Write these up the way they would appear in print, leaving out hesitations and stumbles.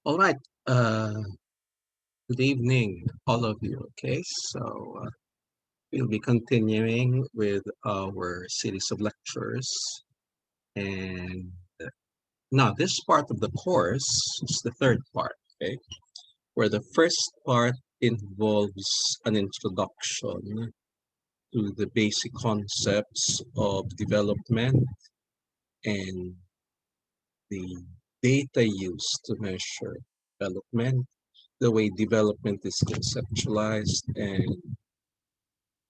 All right. Uh, Good evening, all of you. Okay, so we'll be continuing with our series of lectures, and now this part of the course is the third part. Okay, where the first part involves an introduction to the basic concepts of development and the data used to measure development, the way development is conceptualized, and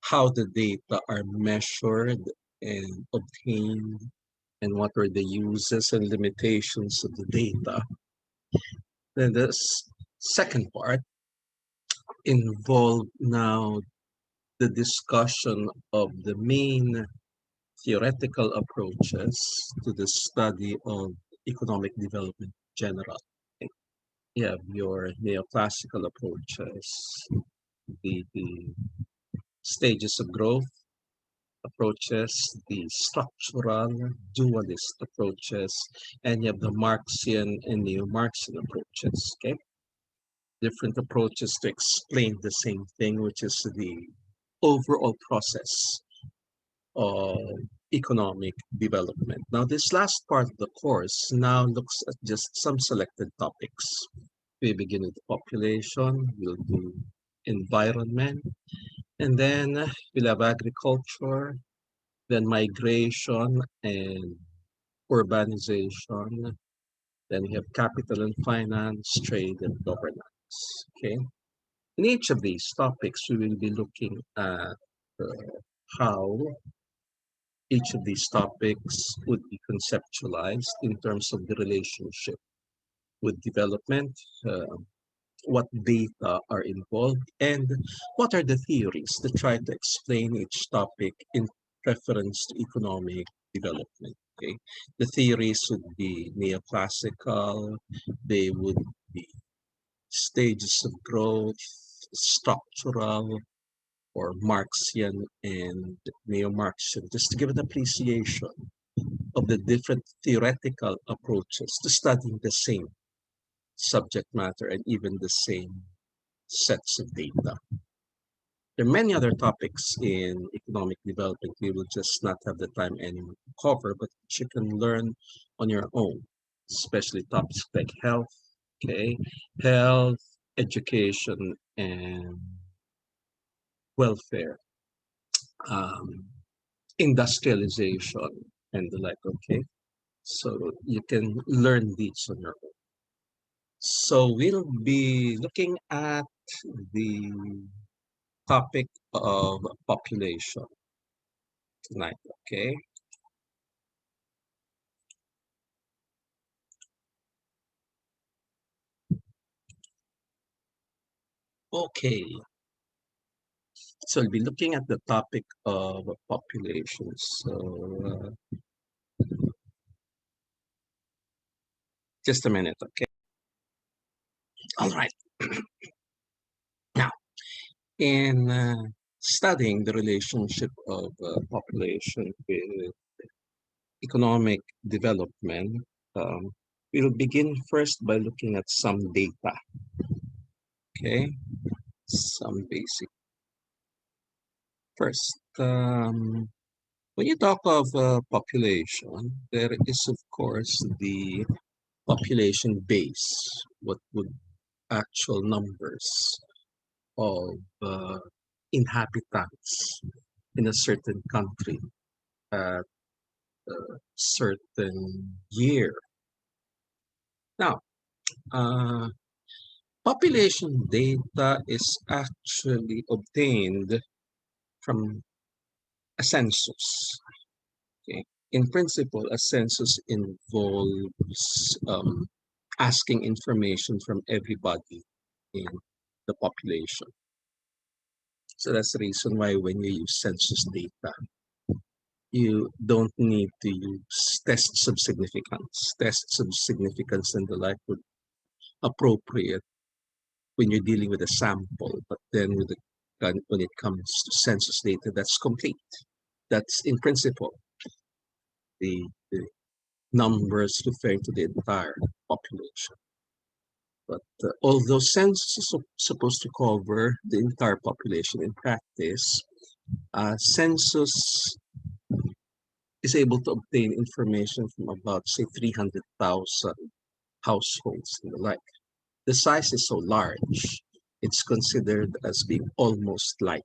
how the data are measured and obtained, and what are the uses and limitations of the data. Then the second part involved now the discussion of the main theoretical approaches to the study of economic development in general. You have your neoclassical approaches, the stages of growth approaches, the structural dualist approaches, and you have the Marxian and neo-Marxian approaches. Okay, different approaches to explain the same thing, which is the overall process of economic development. Now, this last part of the course now looks at just some selected topics. We begin with population, we'll do environment, and then we'll have agriculture, then migration and urbanization. Then we have capital and finance, trade and governance. Okay. In each of these topics, we will be looking at how each of these topics would be conceptualized in terms of the relationship with development, uh, what data are involved, and what are the theories that try to explain each topic in reference to economic development. Okay, the theories would be neoclassical, they would be stages of growth, structural, or Marxian and neo-Marxian, just to give an appreciation of the different theoretical approaches to studying the same subject matter and even the same sets of data. There are many other topics in economic development we will just not have the time anymore to cover, but which you can learn on your own, especially topics like health, okay, health, education, and welfare, um, industrialization, and the like, okay? So you can learn these on your own. So we'll be looking at the topic of population tonight, okay? Okay, so we'll be looking at the topic of population. So just a minute, okay? All right. Now, in studying the relationship of population with economic development, um, we'll begin first by looking at some data, okay? Some basic. First, when you talk of population, there is, of course, the population base, what would actual numbers of inhabitants in a certain country at a certain year. Now, uh, population data is actually obtained from a census. Okay? In principle, a census involves asking information from everybody in the population. So that's the reason why when you use census data, you don't need to use tests of significance. Tests of significance and the like would appropriate when you're dealing with a sample, but then with the when it comes to census data, that's complete. That's in principle the numbers referring to the entire population. But although census is supposed to cover the entire population in practice, census is able to obtain information from about, say, 300,000 households and the like. The size is so large, it's considered as being almost like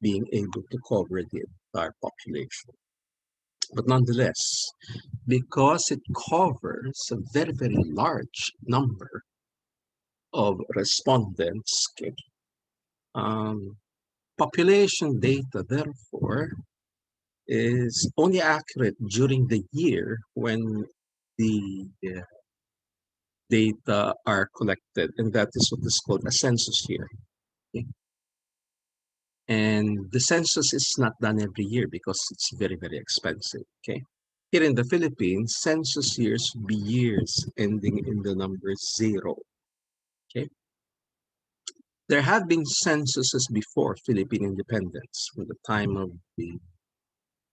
being able to cover the entire population. But nonetheless, because it covers a very, very large number of respondents, okay, population data, therefore, is only accurate during the year when the data are collected, and that is what is called a census year. Okay? And the census is not done every year because it's very, very expensive. Okay. Here in the Philippines, census years would be years ending in the number 0. Okay. There have been censuses before Philippine independence, from the time of the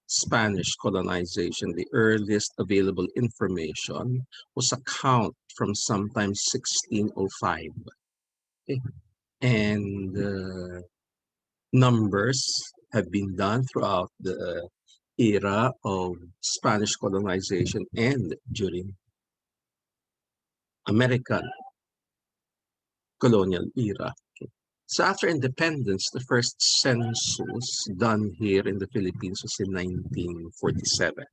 Spanish colonization. The earliest available information was a count from sometime 1605. Okay. And numbers have been done throughout the era of Spanish colonization and during American colonial era. Okay. So after independence, the first census done here in the Philippines was in 1947.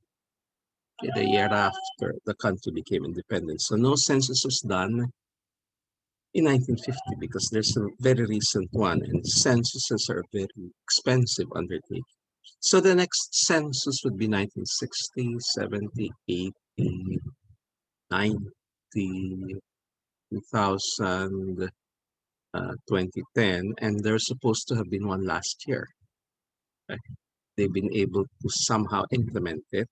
Okay, the year after the country became independent. So no census was done in 1950 because there's a very recent one, and censuses are very expensive undertaking. So the next census would be 1960, 70, 80, 90, 2000, 2010, and there's supposed to have been one last year. Right? They've been able to somehow implement it,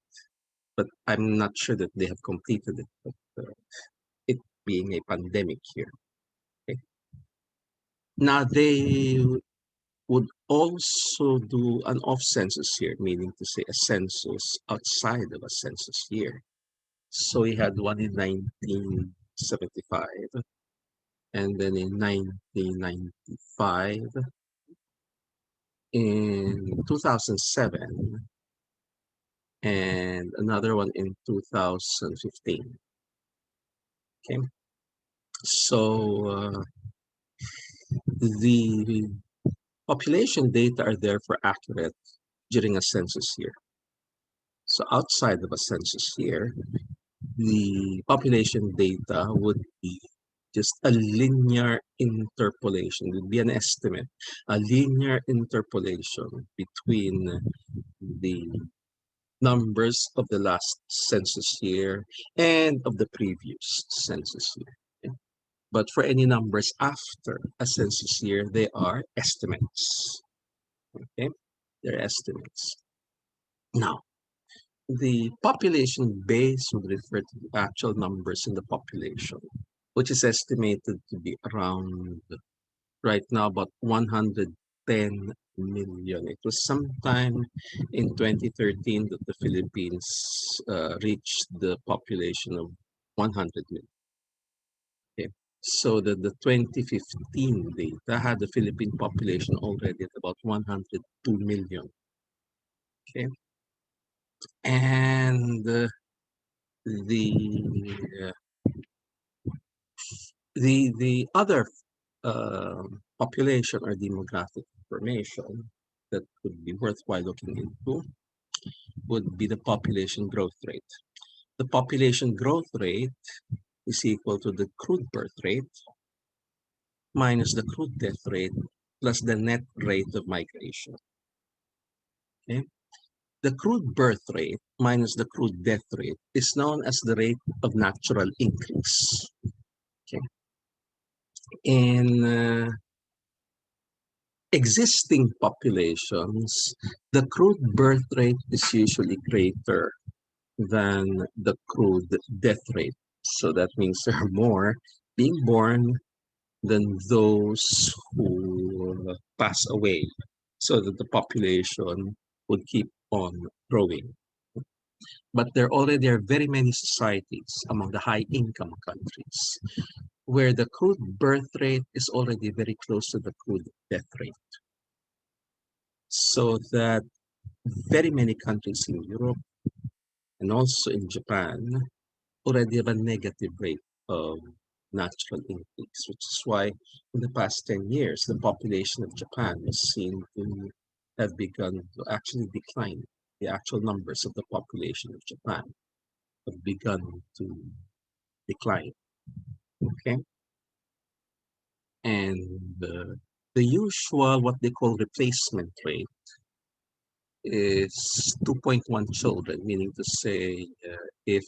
but I'm not sure that they have completed it. But it being a pandemic here. Okay. Now they would also do an off census year, meaning to say a census outside of a census year. So we had one in 1975, and then in 1995, in 2007, and another one in 2015. Okay, so the population data are therefore accurate during a census year. So outside of a census year, the population data would be just a linear interpolation, it would be an estimate, a linear interpolation between the numbers of the last census year and of the previous census year. Okay? But for any numbers after a census year, they are estimates. Okay, they're estimates. Now, the population base would refer to the actual numbers in the population, which is estimated to be around right now about 110 million. It was sometime in 2013 that the Philippines reached the population of 100 million. Okay. So the 2015 data had the Philippine population already at about 102 million. Okay. And the the other population or demographic information that would be worthwhile looking into would be the population growth rate. The population growth rate is equal to the crude birth rate minus the crude death rate plus the net rate of migration. Okay? The crude birth rate minus the crude death rate is known as the rate of natural increase. Okay? In existing populations, the crude birth rate is usually greater than the crude death rate. So that means there are more being born than those who pass away, so that the population would keep on growing. But there already are very many societies among the high-income countries where the crude birth rate is already very close to the crude death rate. So that very many countries in Europe and also in Japan already have a negative rate of natural increase, which is why in the past 10 years, the population of Japan was seen to have begun to actually decline. The actual numbers of the population of Japan have begun to decline. Okay. And the usual, what they call replacement rate, is 2.1 children, meaning to say if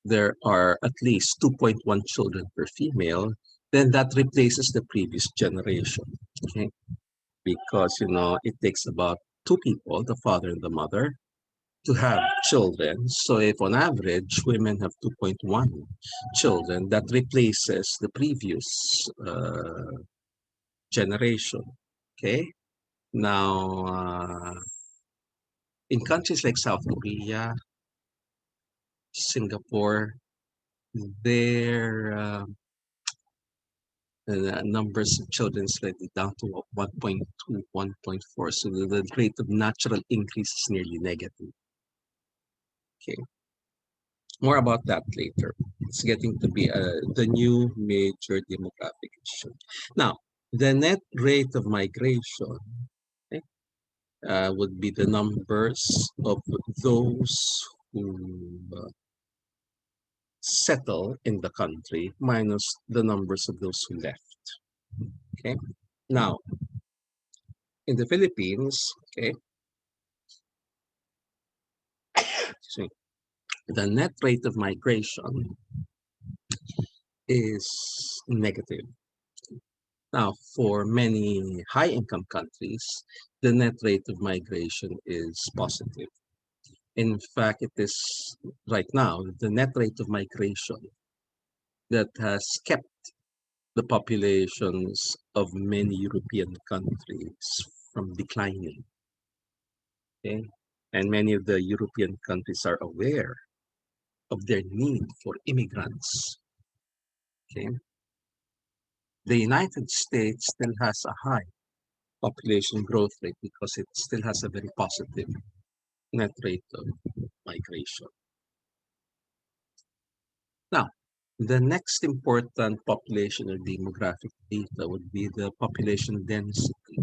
there are at least 2.1 children per female, then that replaces the previous generation. Okay, because it takes about two people, the father and the mother, to have children. So if on average women have 2.1 children, that replaces the previous generation. Okay, now in countries like South Korea, Singapore, their numbers of children slightly down to 1.2, 1.4. So the rate of natural increase is nearly negative. Okay, more about that later. It's getting to be the new major demographic issue. Now, the net rate of migration, okay, would be the numbers of those who settle in the country minus the numbers of those who left. Okay. Now, in the Philippines, okay, so the net rate of migration is negative. Now, for many high-income countries, the net rate of migration is positive. In fact, it is right now the net rate of migration that has kept the populations of many European countries from declining. Okay? And many of the European countries are aware of their need for immigrants. Okay? The United States still has a high population growth rate because it still has a very positive net rate of migration. Now, the next important population or demographic data would be the population density.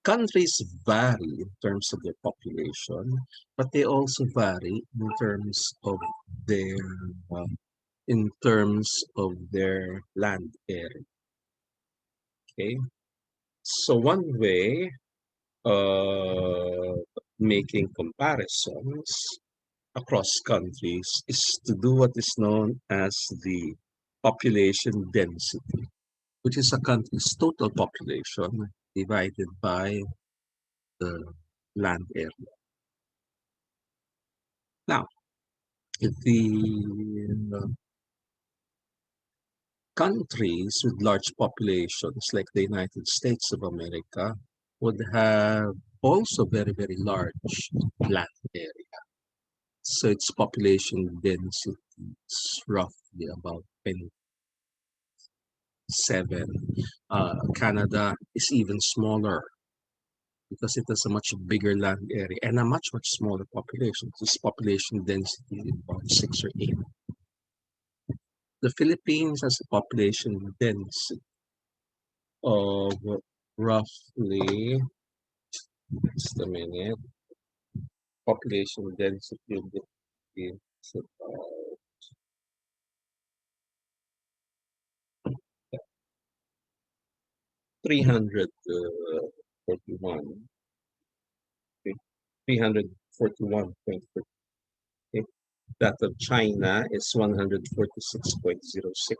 Countries vary in terms of their population, but they also vary their uh, in terms of their land area. Okay, so one way of making comparisons across countries is to do what is known as the population density, which is a country's total population divided by the land area. Now, the countries with large populations like the United States of America would have also very, very large land area. So its population density is roughly about 27. Canada is even smaller because it has a much bigger land area and a much, much smaller population. Its population density is about 6 or 8. The Philippines has a population density of roughly, just a minute, population density of the Philippines is about 341, 341.4. That of China is 146.06.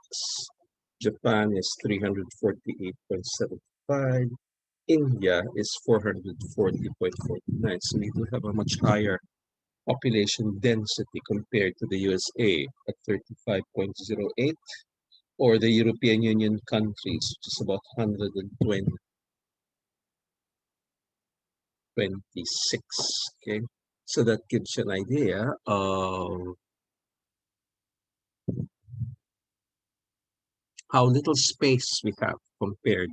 Japan is 348.75. India is 440.49. So we do have a much higher population density compared to the USA at 35.08, or the European Union countries, which is about 120. 26. Okay, so that gives you an idea of how little space we have compared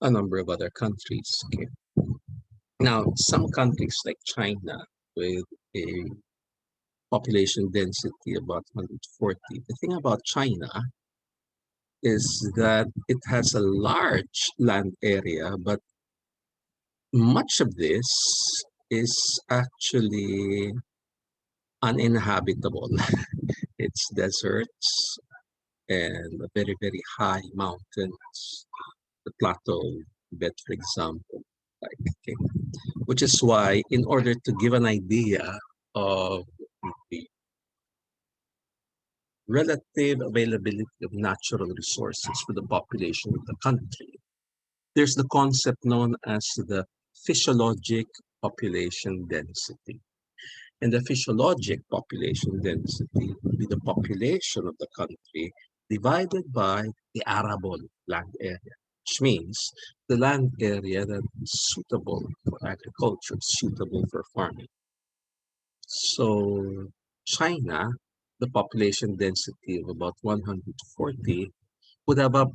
a number of other countries. Okay, now some countries like China with a population density about 140. The thing about China is that it has a large land area, but much of this is actually uninhabitable. It's deserts and very, very high mountains, the plateau bed, for example. Like, okay. Which is why, in order to give an idea of the relative availability of natural resources for the population of the country, there's the concept known as the physiologic population density. And the physiologic population density would be the population of the country divided by the arable land area, which means the land area that is suitable for agriculture, suitable for farming. So China, the population density of about 140, would have a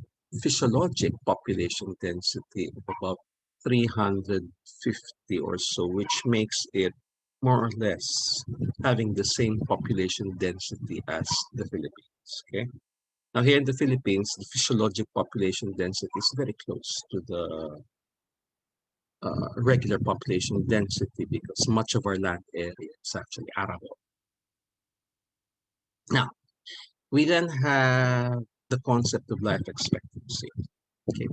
physiologic population density of about 350 or so, which makes it more or less having the same population density as the Philippines. Okay. Now here in the Philippines, the physiologic population density is very close to the regular population density because much of our land area is actually arable. Now, we then have the concept of life expectancy. Okay.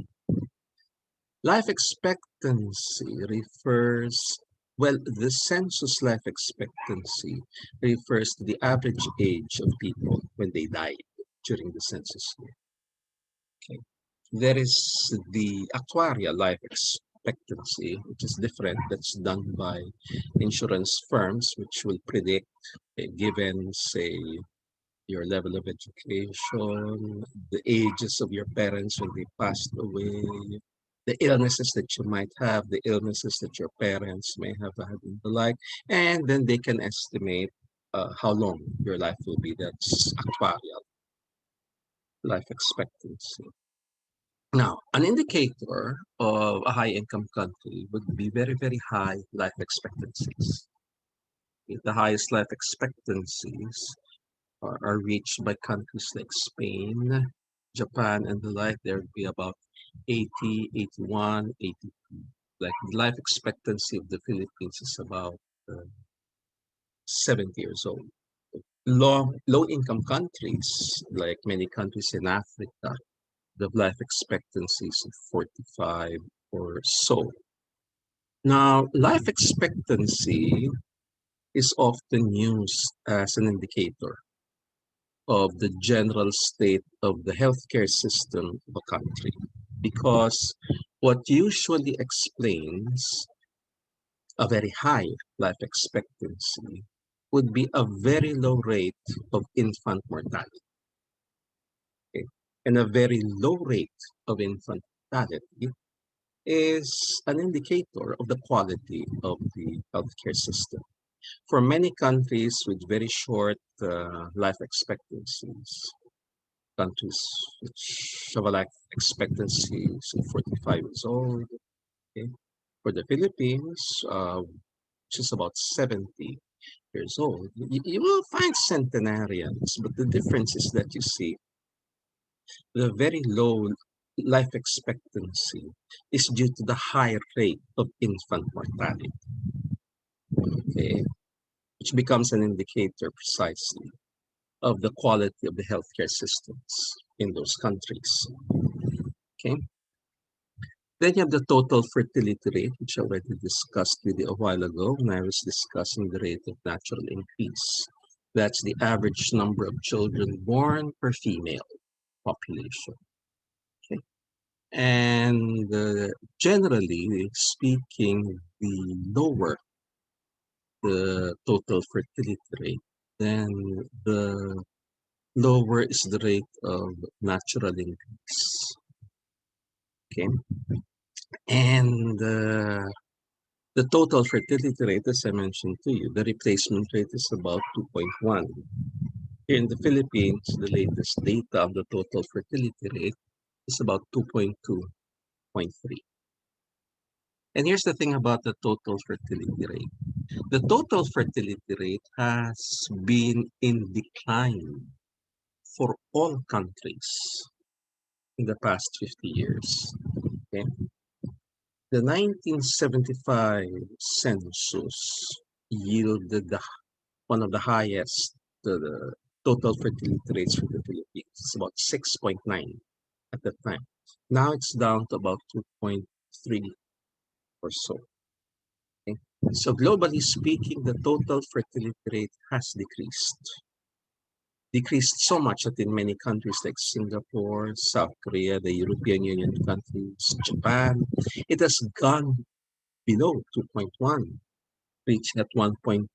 Life expectancy refers, well, the census life expectancy refers to the average age of people when they died during the census year. Okay. There is the actuarial life expectancy, which is different. That's done by insurance firms, which will predict, given, say, your level of education, the ages of your parents when they passed away, the illnesses that you might have, the illnesses that your parents may have had and the like, and then they can estimate how long your life will be. That's actuarial life expectancy. Now, an indicator of a high income country would be very, very high life expectancies. The highest life expectancies are reached by countries like Spain, Japan, and the like. There would be about 80, 81, 82. Like the life expectancy of the Philippines is about 70 years old. Low income countries, like many countries in Africa, the life expectancies of 45 or so. Now, life expectancy is often used as an indicator of the general state of the healthcare system of a country because what usually explains a very high life expectancy would be a very low rate of infant mortality. Okay? And a very low rate of infant mortality is an indicator of the quality of the healthcare system. For many countries with very short life expectancies, countries which have a life expectancy of 45 years old. Okay? For the Philippines, which is about 70 years old, you will find centenarians, but the difference is that you see the very low life expectancy is due to the high rate of infant mortality, okay? Which becomes an indicator precisely of the quality of the healthcare systems in those countries. Okay. Then you have the total fertility rate, which I already discussed with you a while ago when I was discussing the rate of natural increase. That's the average number of children born per female population. Okay. And generally speaking, the lower the total fertility rate, then the lower is the rate of natural increase. Okay. And the total fertility rate, as I mentioned to you, the replacement rate is about 2.1. Here in the Philippines, the latest data of the total fertility rate is about 2.2, 0.3. And here's the thing about the total fertility rate. The total fertility rate has been in decline for all countries in the past 50 years. Okay? The 1975 census yielded one of the highest total fertility rates for the Philippines. It's about 6.9 at the time. Now it's down to about 2.3 or so. Okay? So globally speaking, the total fertility rate has decreased so much that in many countries like Singapore, South Korea, the European Union countries, Japan, it has gone below 2.1, reaching at 1.2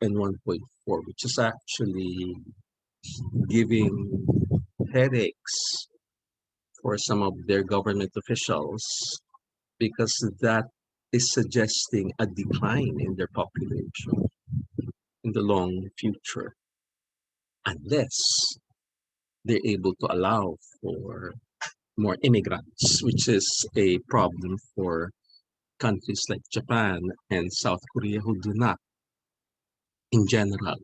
and 1.4, which is actually giving headaches for some of their government officials because that is suggesting a decline in their population in the long future unless they're able to allow for more immigrants, which is a problem for countries like Japan and South Korea who do not, in general,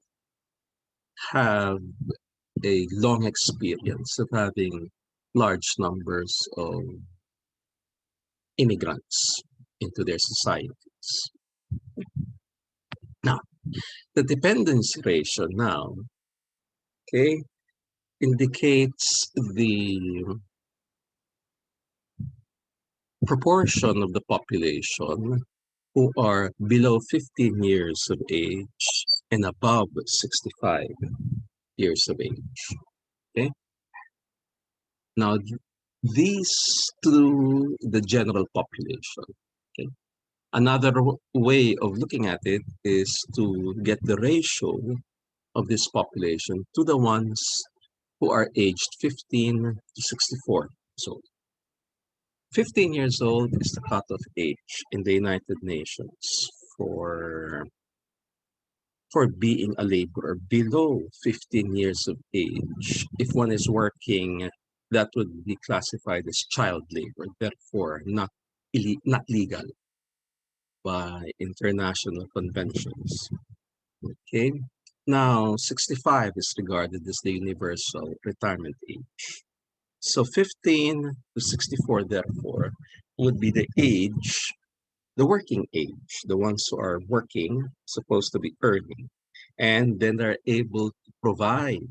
have a long experience of having large numbers of immigrants into their societies. Now, the dependency ratio now, okay, indicates the proportion of the population who are below 15 years of age and above 65 years of age. Okay. Now, these to the general population. Okay. Another way of looking at it is to get the ratio of this population to the ones who are aged 15 to 64. So 15 years old is the cutoff age in the United Nations for being a laborer. Below 15 years of age, if one is working, that would be classified as child labor, therefore not legal by international conventions. Okay. Now, 65 is regarded as the universal retirement age. So 15 to 64, therefore, would be the working age, the ones who are working, supposed to be earning, and then they're able to provide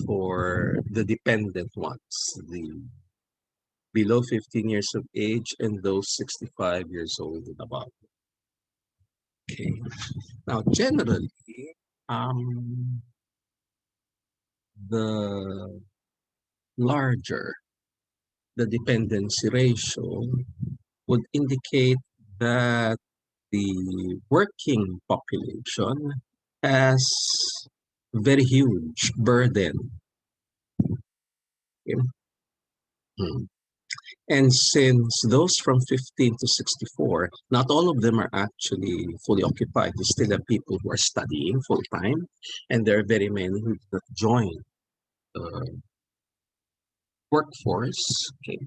for the dependent ones, the below 15 years of age and those 65 years old and above. Okay. Now, generally, um, the larger the dependency ratio would indicate that the working population has very huge burden. Okay? Mm. And since those from 15 to 64, not all of them are actually fully occupied. You still have people who are studying full time, and there are very many who do not join the workforce, okay,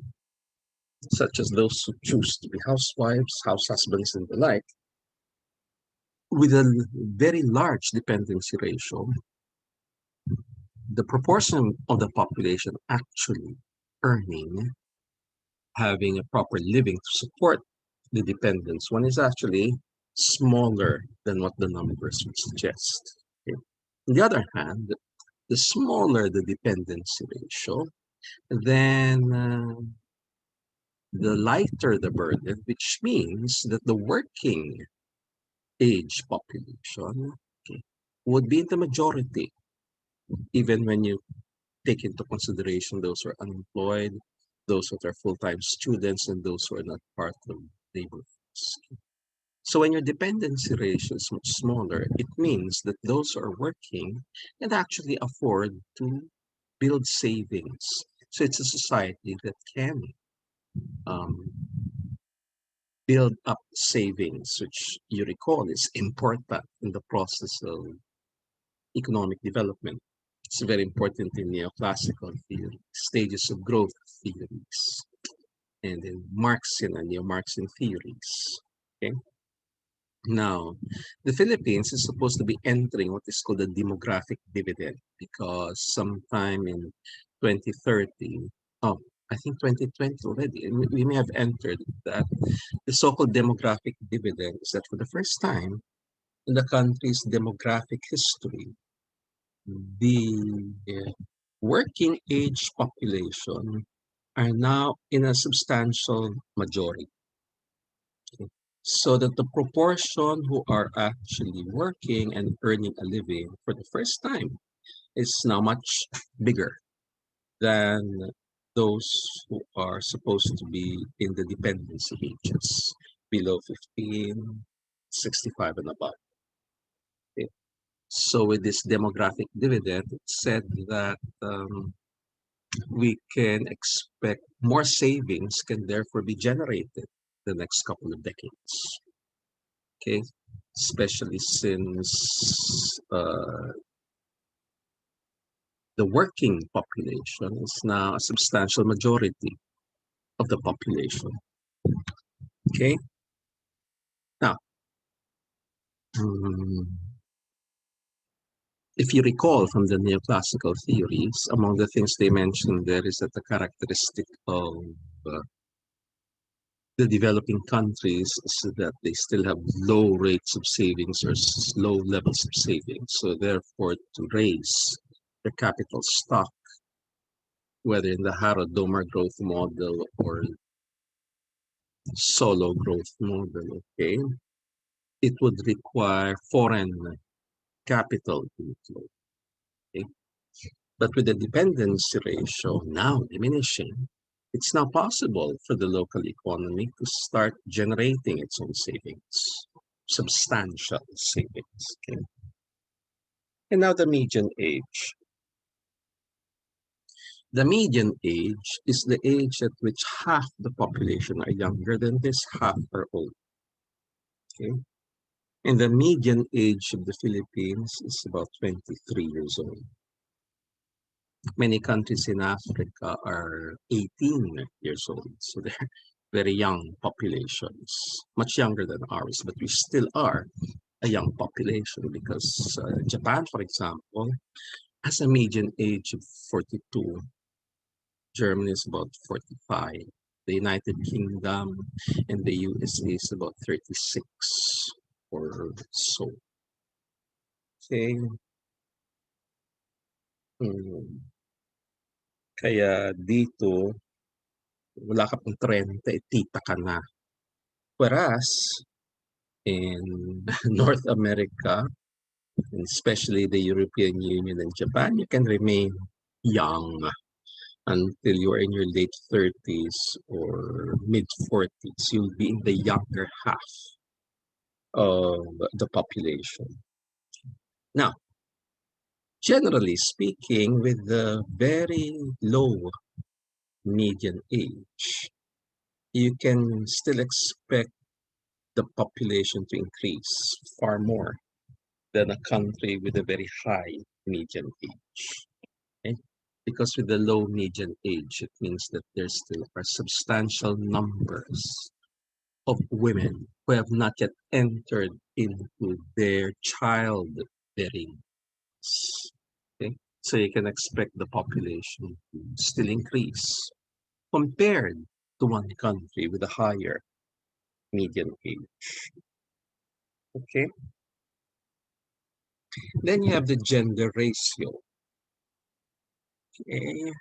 such as those who choose to be housewives, house husbands, and the like. With a very large dependency ratio, the proportion of the population actually earning, having a proper living to support the dependents, one is actually smaller than what the numbers would suggest. Okay. On the other hand, the smaller the dependency ratio, then the lighter the burden, which means that the working age population, okay, would be the majority, even when you take into consideration those who are unemployed, those that are full-time students, and those who are not part of labor force. So when your dependency ratio is much smaller, it means that those who are working can actually afford to build savings. So it's a society that can um, build up savings, which you recall is important in the process of economic development. It's very important in neoclassical theory, stages of growth theories, and in Marxian and neo-Marxian theories. Okay. Now, the Philippines is supposed to be entering what is called a demographic dividend because sometime in 2030, oh, I think 2020 already, and we may have entered that the so-called demographic dividend is that for the first time in the country's demographic history, the working age population are now in a substantial majority. So that the proportion who are actually working and earning a living for the first time is now much bigger than those who are supposed to be in the dependency ages below 15, 65 and above. Okay. So with this demographic dividend, it said that we can expect more savings can therefore be generated the next couple of decades. Okay, especially since the working population is now a substantial majority of the population. Okay, now if you recall from the neoclassical theories, among the things they mentioned there is that the characteristic of the developing countries is that they still have low rates of savings or low levels of savings. So therefore, to raise the capital stock, whether in the Harrod-Domar growth model or solo growth model, okay, it would require foreign capital inflow. Okay? But with the dependency ratio now diminishing, it's now possible for the local economy to start generating its own savings, substantial savings. Okay? And now the median age. The median age is the age at which half the population are younger than this, half are old. Okay? And the median age of the Philippines is about 23 years old. Many countries in Africa are 18 years old, so they're very young populations, much younger than ours, but we still are a young population because Japan, for example, has a median age of 42. Germany is about 45. The United Kingdom and the USA is about 36 or so. Okay. Kaya dito, wala ka pang 30, tita ka na. Whereas in North America, and especially the European Union and Japan, you can remain young until you are in your late 30s or mid 40s. You'll be in the younger half of the population. Now, generally speaking, with the very low median age, you can still expect the population to increase far more than a country with a very high median age. Okay? Because with the low median age, it means that there still are substantial numbers of women who have not yet entered into their childbearing. Okay? So you can expect the population to still increase compared to one country with a higher median age. Okay? Then you have the gender ratio. Okay.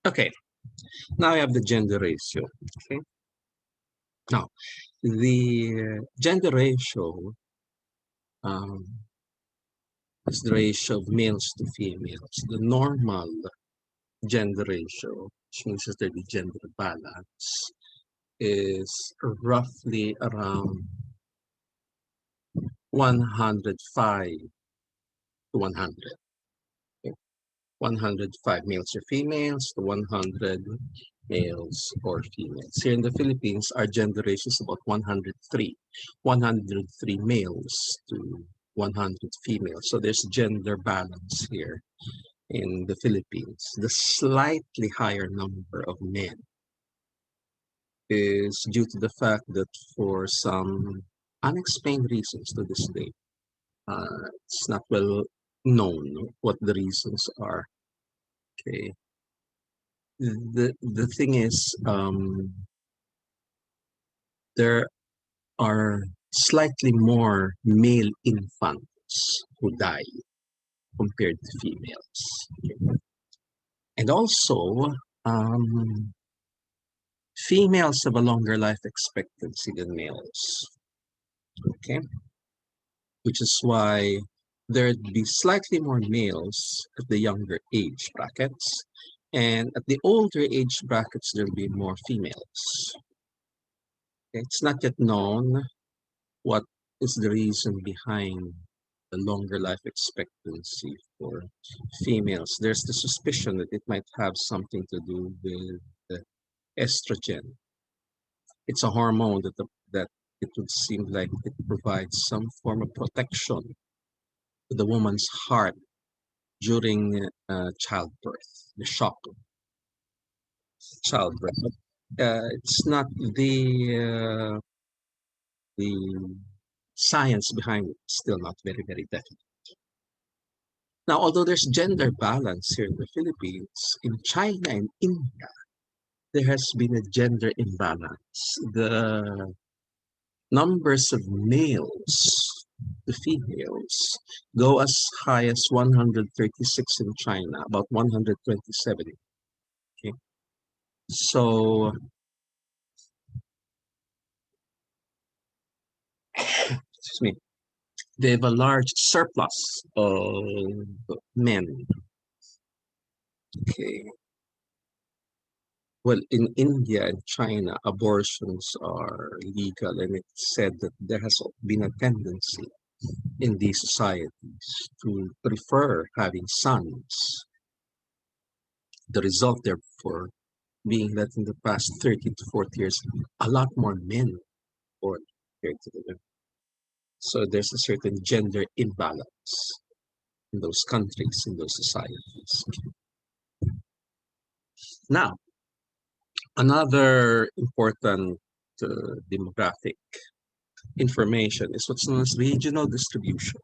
Okay, now I have the gender ratio. Okay. Now, the gender ratio is the ratio of males to females. The normal gender ratio, which means that the gender balance, is roughly around 105 to 100. Okay. 105 males or females to 100 males or females. Here in the Philippines, our gender ratio is about 103. 103 males to 100 females. So there's gender balance here in the Philippines. The slightly higher number of men is due to the fact that for some unexplained reasons to this day, it's not well known what the reasons are. Okay. The thing is, there are slightly more male infants who die compared to females. Okay. And also, um, females have a longer life expectancy than males. Okay, which is why there'd be slightly more males at the younger age brackets, and at the older age brackets, there'll be more females. It's not yet known what is the reason behind the longer life expectancy for females. There's the suspicion that it might have something to do with the estrogen. It's a hormone that it would seem like it provides some form of protection to the woman's heart during childbirth, the shock of childbirth. It's not the science behind it, still not very definite. Now, although there's gender balance here in the Philippines, in China and India, there has been a gender imbalance. The numbers of males to females go as high as 136 in China, about 127. Okay. So, excuse me, they have a large surplus of men. Okay. Well, in India and China, abortions are legal, and it's said that there has been a tendency in these societies to prefer having sons. The result, therefore, being that in the past 30 to 40 years, a lot more men born compared to the women. So there's a certain gender imbalance in those countries, in those societies. Now, another important demographic information is what's known as regional distribution.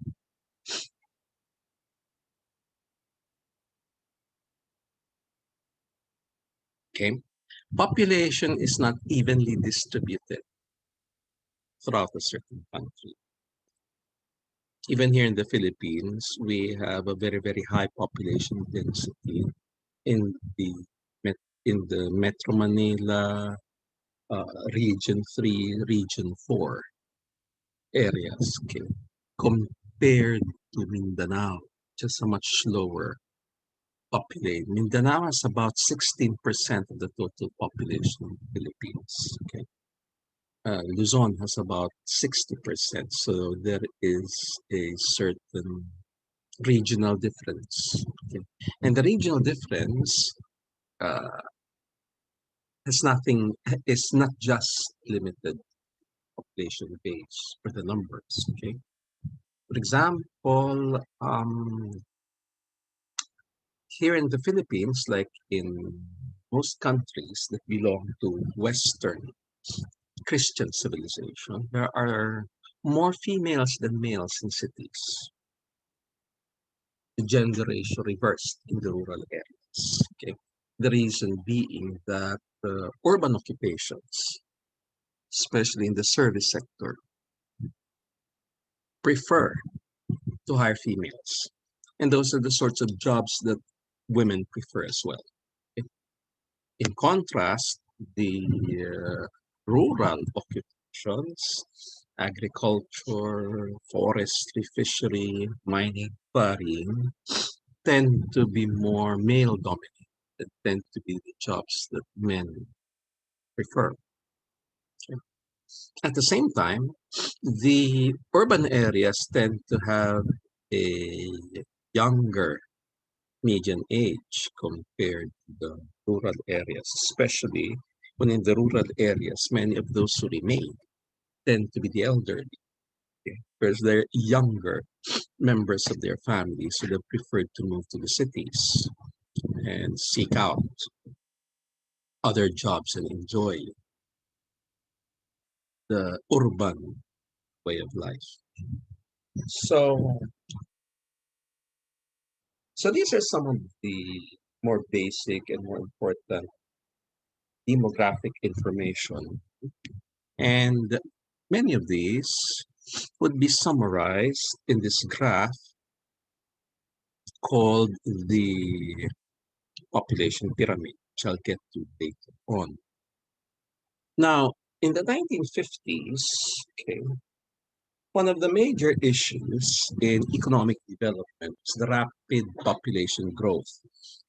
Okay, population is not evenly distributed throughout a certain country. Even here in the Philippines, we have a very high population density in the in the Metro Manila, Region 3, Region 4 areas, okay, compared to Mindanao, just a much lower population. Mindanao has about 16% of the total population of the Philippines, okay. Luzon has about 60%, so there is a certain regional difference. Okay. And the regional difference uh, has nothing, it's not just limited population base for the numbers. Okay. For example, here in the Philippines, like in most countries that belong to Western Christian civilization, there are more females than males in cities. The gender ratio reversed in the rural areas. Okay, the reason being that urban occupations, especially in the service sector, prefer to hire females, and those are the sorts of jobs that women prefer as well. Okay? In contrast, the rural occupations, agriculture, forestry, fishery, mining, quarrying, tend to be more male dominated, tend to be the jobs that men prefer. Okay. At the same time, the urban areas tend to have a younger median age compared to the rural areas, especially when in the rural areas, many of those who remain tend to be the elderly, okay, because they're younger members of their families, so they preferred to move to the cities and seek out other jobs and enjoy the urban way of life. So, so these are some of the more basic and more important demographic information. And many of these would be summarized in this graph called the population pyramid, which I'll get to later on. Now, in the 1950s, okay, one of the major issues in economic development is the rapid population growth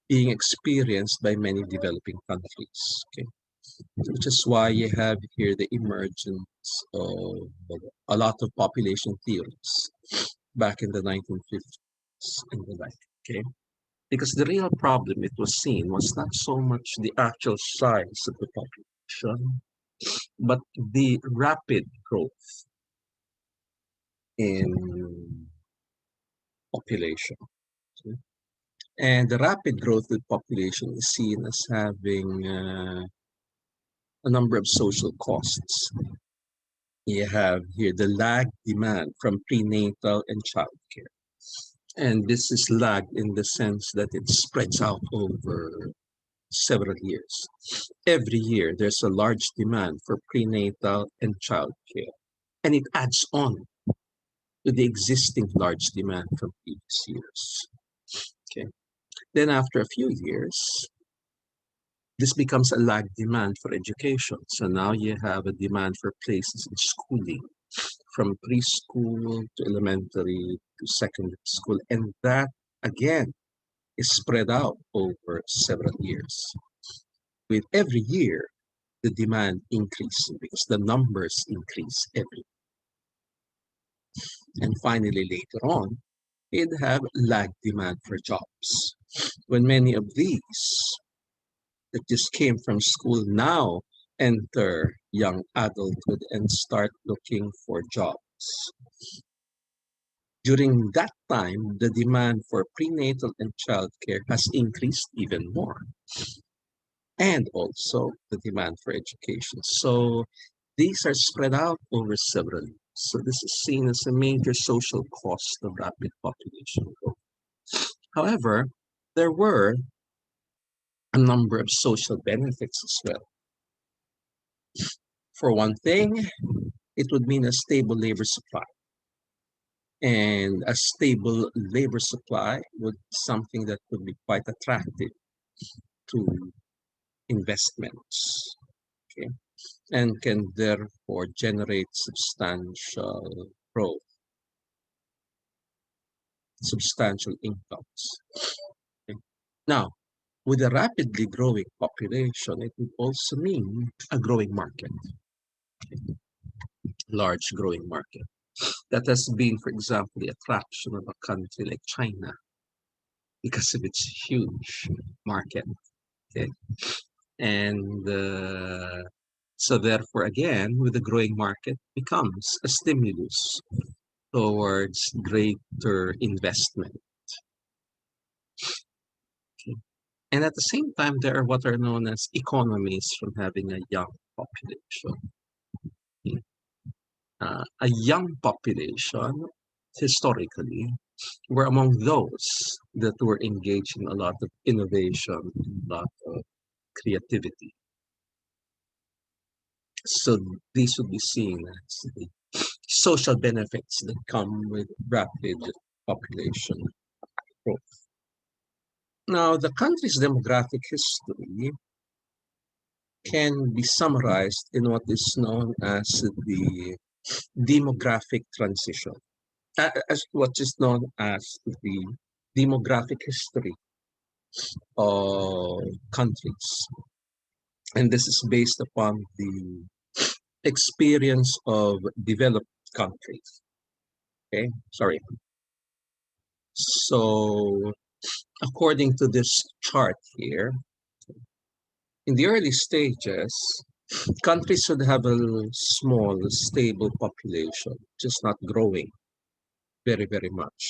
being experienced by many developing countries, okay, which is why you have here the emergence of a lot of population theories back in the 1950s and the like, okay? Because the real problem it was seen was not so much the actual size of the population, but the rapid growth in population. Okay? And the rapid growth of population is seen as having a number of social costs. You have here the lag demand from prenatal and childcare. And this is lagged in the sense that it spreads out over several years. Every year, there's a large demand for prenatal and childcare, and it adds on to the existing large demand from previous years. Okay. Then after a few years, this becomes a lag demand for education. So now you have a demand for places in schooling, from preschool to elementary to secondary school. And that, again, is spread out over several years. With every year, the demand increasing because the numbers increase every. And finally, later on, you'd have lag demand for jobs. When many of these that just came from school now enter young adulthood and start looking for jobs. During that time, the demand for prenatal and childcare has increased even more, and also the demand for education. So these are spread out over several years. So this is seen as a major social cost of rapid population growth. However, there were a number of social benefits as well. For one thing, it would mean a stable labor supply. And a stable labor supply would be something that would be quite attractive to investments, okay, and can therefore generate substantial growth, substantial incomes. Okay. Now, with a rapidly growing population, it would also mean a growing market, large growing market. That has been, for example, the attraction of a country like China because of its huge market. Okay. And so therefore, again, with the growing market becomes a stimulus towards greater investment. Okay. And at the same time, there are what are known as economies from having a young population. Okay. A young population, historically, were among those that were engaged in a lot of innovation, a lot of creativity. So these would be seen as the social benefits that come with rapid population growth. Now, the country's demographic history can be summarized in what is known as the demographic transition, as what is known as the demographic history of countries. And this is based upon the experience of developed countries. Okay, sorry. So according to this chart here, in the early stages, countries should have a small, stable population, just not growing very, very much.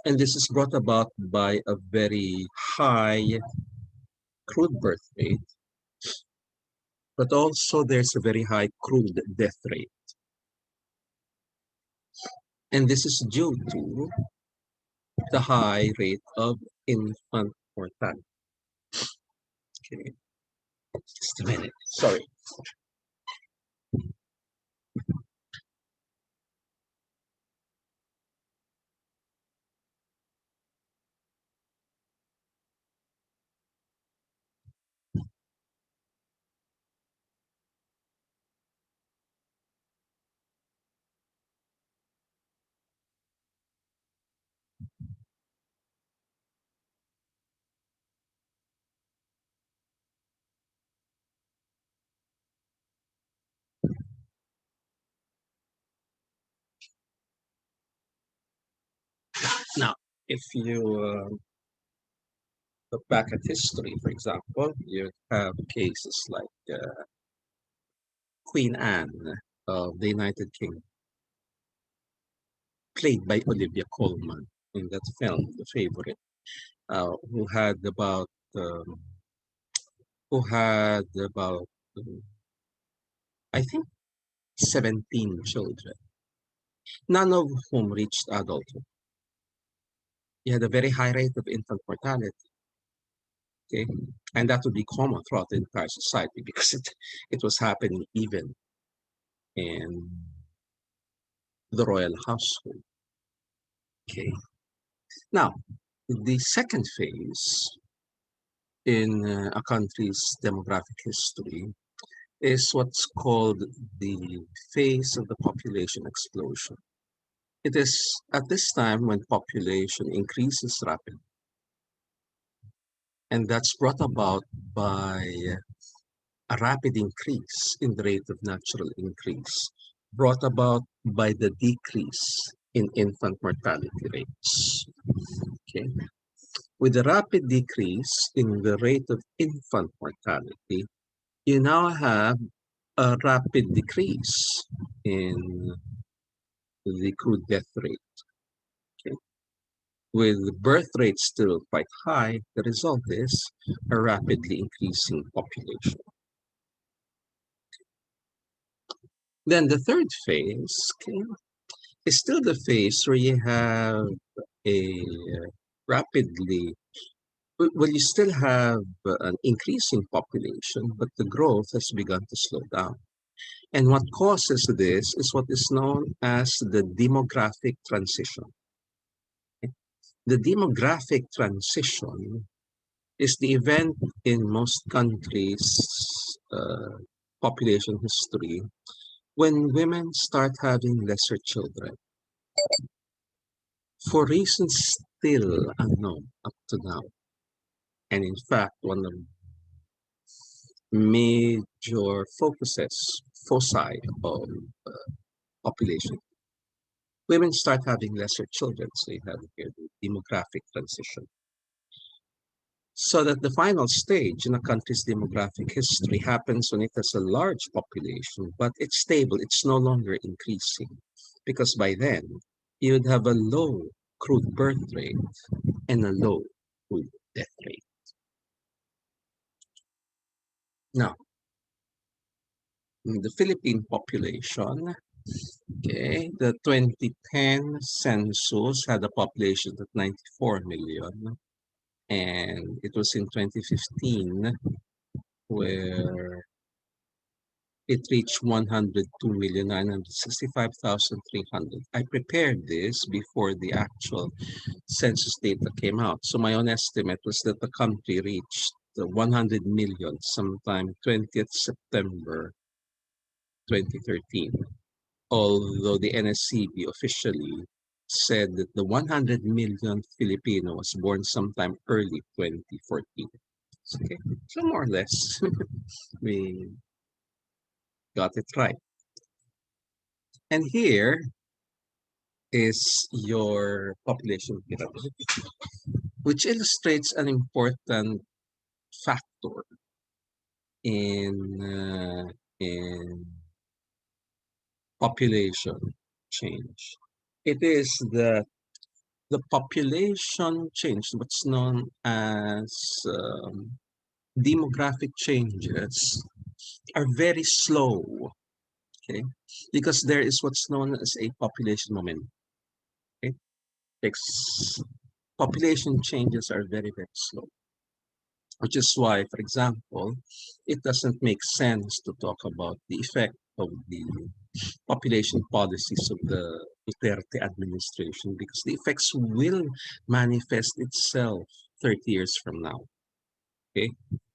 And this is brought about by a very high crude birth rate, but also there's a very high crude death rate. And this is due to the high rate of infant mortality. Okay, just a minute. Sorry. Now, if you look back at history, for example, you have cases like Queen Anne of the United Kingdom, played by Olivia Colman in that film, The Favorite, who had um, about I think 17 children, none of whom reached adulthood. He had a very high rate of infant mortality. Okay, and that would be common throughout the entire society because it was happening even in the royal household. Okay, now the second phase in a country's demographic history is what's called the phase of the population explosion. It is at this time when population increases rapidly, and that's brought about by a rapid increase in the rate of natural increase, brought about by the decrease in infant mortality rates. Okay. With a rapid decrease in the rate of infant mortality, you now have a rapid decrease in the crude death rate. Okay. With birth rates still quite high, the result is a rapidly increasing population. Then the third phase, okay, is still the phase where you have a rapidly, well, you still have an increasing population, but the growth has begun to slow down. And what causes this is what is known as the demographic transition. The demographic transition is the event in most countries' population history when women start having lesser children for reasons still unknown up to now. And in fact, one of major foci of uh, population, women start having lesser children. So you have here the demographic transition. So that the final stage in a country's demographic history happens when it has a large population, but it's stable, it's no longer increasing. Because by then, you would have a low crude birth rate and a low crude death rate. Now, in the Philippine population, okay, the 2010 census had a population of 94 million, and it was in 2015 where it reached 102,965,300. I prepared this before the actual census data came out. So my own estimate was that the country reached the 100 million sometime 20th September 2013. Although the NSCB officially said that the 100 million Filipino was born sometime early 2014. Okay, so more or less, we got it right. And here is your population pyramid. which illustrates an important factor in population change. It is the population change, what's known as demographic changes, are very slow, okay? Because there is what's known as a population momentum. Okay? Population changes are very, very slow, which is why, for example, it doesn't make sense to talk about the effect of the population policies of the Duterte administration because the effects will manifest itself 30 years from now. Okay,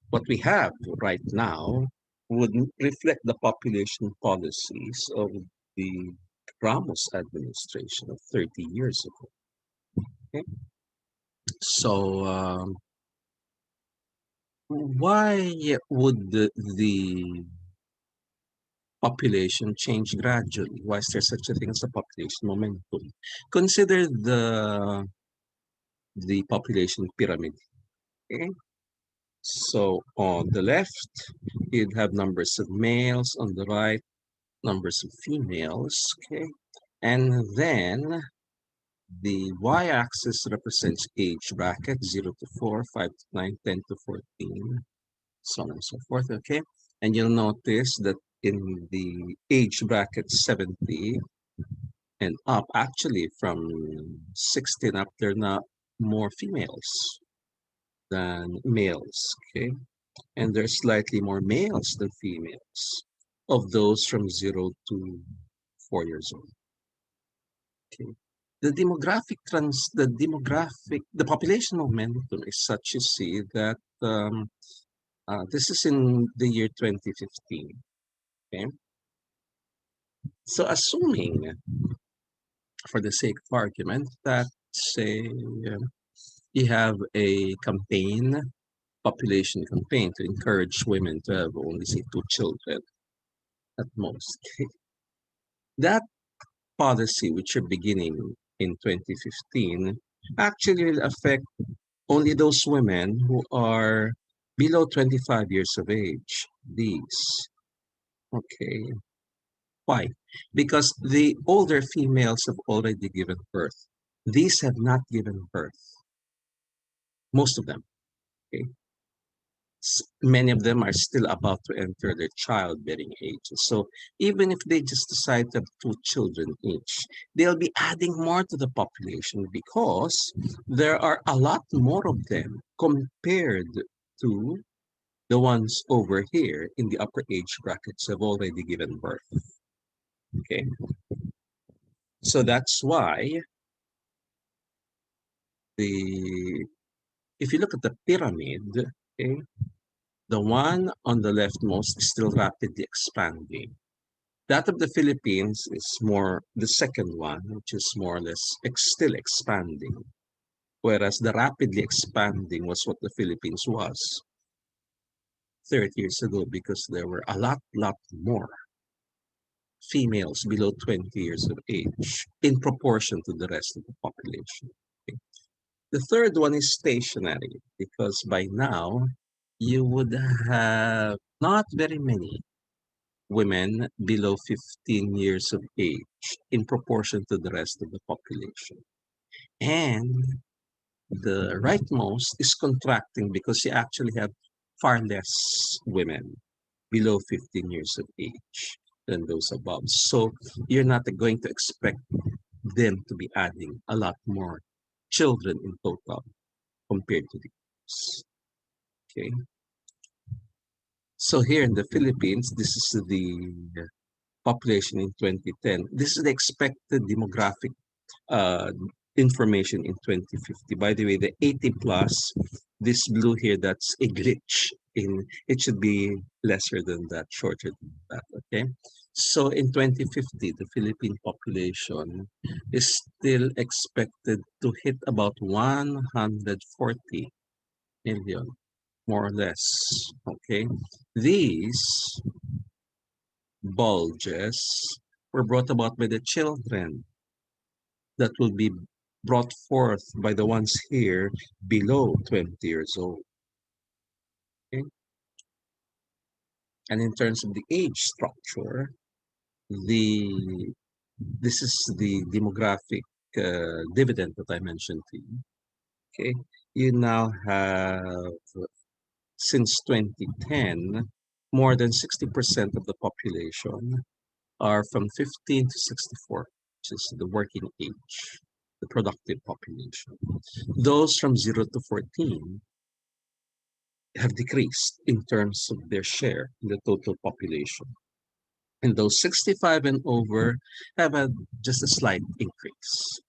what we have right now would reflect the population policies of the Ramos administration of 30 years ago. Okay, so why would the population change gradually? Why is there such a thing as a population momentum? Consider the population pyramid. Okay, so on the left, you'd have numbers of males. On the right, numbers of females. Okay, and then the y-axis represents age bracket 0 to 4, 5 to 9, 10 to 14, so on and so forth. Okay, and you'll notice that in the age bracket 70 and up, actually from 16 up, there are not more females than males. Okay, and there's slightly more males than females of those from 0 to 4 years old. Okay. The population momentum is such, you see, that this is in the year 2015. Okay. So assuming, for the sake of argument, that say you have a population campaign to encourage women to have only say 2 children at most. That policy, which are beginning in 2015, actually will affect only those women who are below 25 years of age. These. Okay. Why? Because the older females have already given birth. These have not given birth. Most of them. Okay. Many of them are still about to enter their childbearing ages. So even if they just decide to have 2 children each, they'll be adding more to the population because there are a lot more of them compared to the ones over here in the upper age brackets have already given birth. Okay. So that's why if you look at the pyramid, okay, the one on the leftmost is still rapidly expanding. That of the Philippines is more the second one, which is more or less still expanding. Whereas the rapidly expanding was what the Philippines was 30 years ago because there were a lot more females below 20 years of age in proportion to the rest of the population. Okay. The third one is stationary because by now you would have not very many women below 15 years of age in proportion to the rest of the population. And the rightmost is contracting because you actually have far less women below 15 years of age than those above. So you're not going to expect them to be adding a lot more children in total compared to the others. Okay. So here in the Philippines, this is the population in 2010. This is the expected demographic uh, information in 2050. By the way, the 80 plus, this blue here, that's a glitch. It should be lesser than that, shorter than that, okay? So in 2050, the Philippine population is still expected to hit about 140 million, more or less, okay? These bulges were brought about by the children that will be brought forth by the ones here below 20 years old. Okay? And in terms of the age structure, the this is the demographic dividend that I mentioned to you. Okay, you now have since 2010, more than 60% of the population are from 15 to 64, which is the working age, the productive population. Those from 0 to 14 have decreased in terms of their share in the total population. And those 65 and over have had just a slight increase.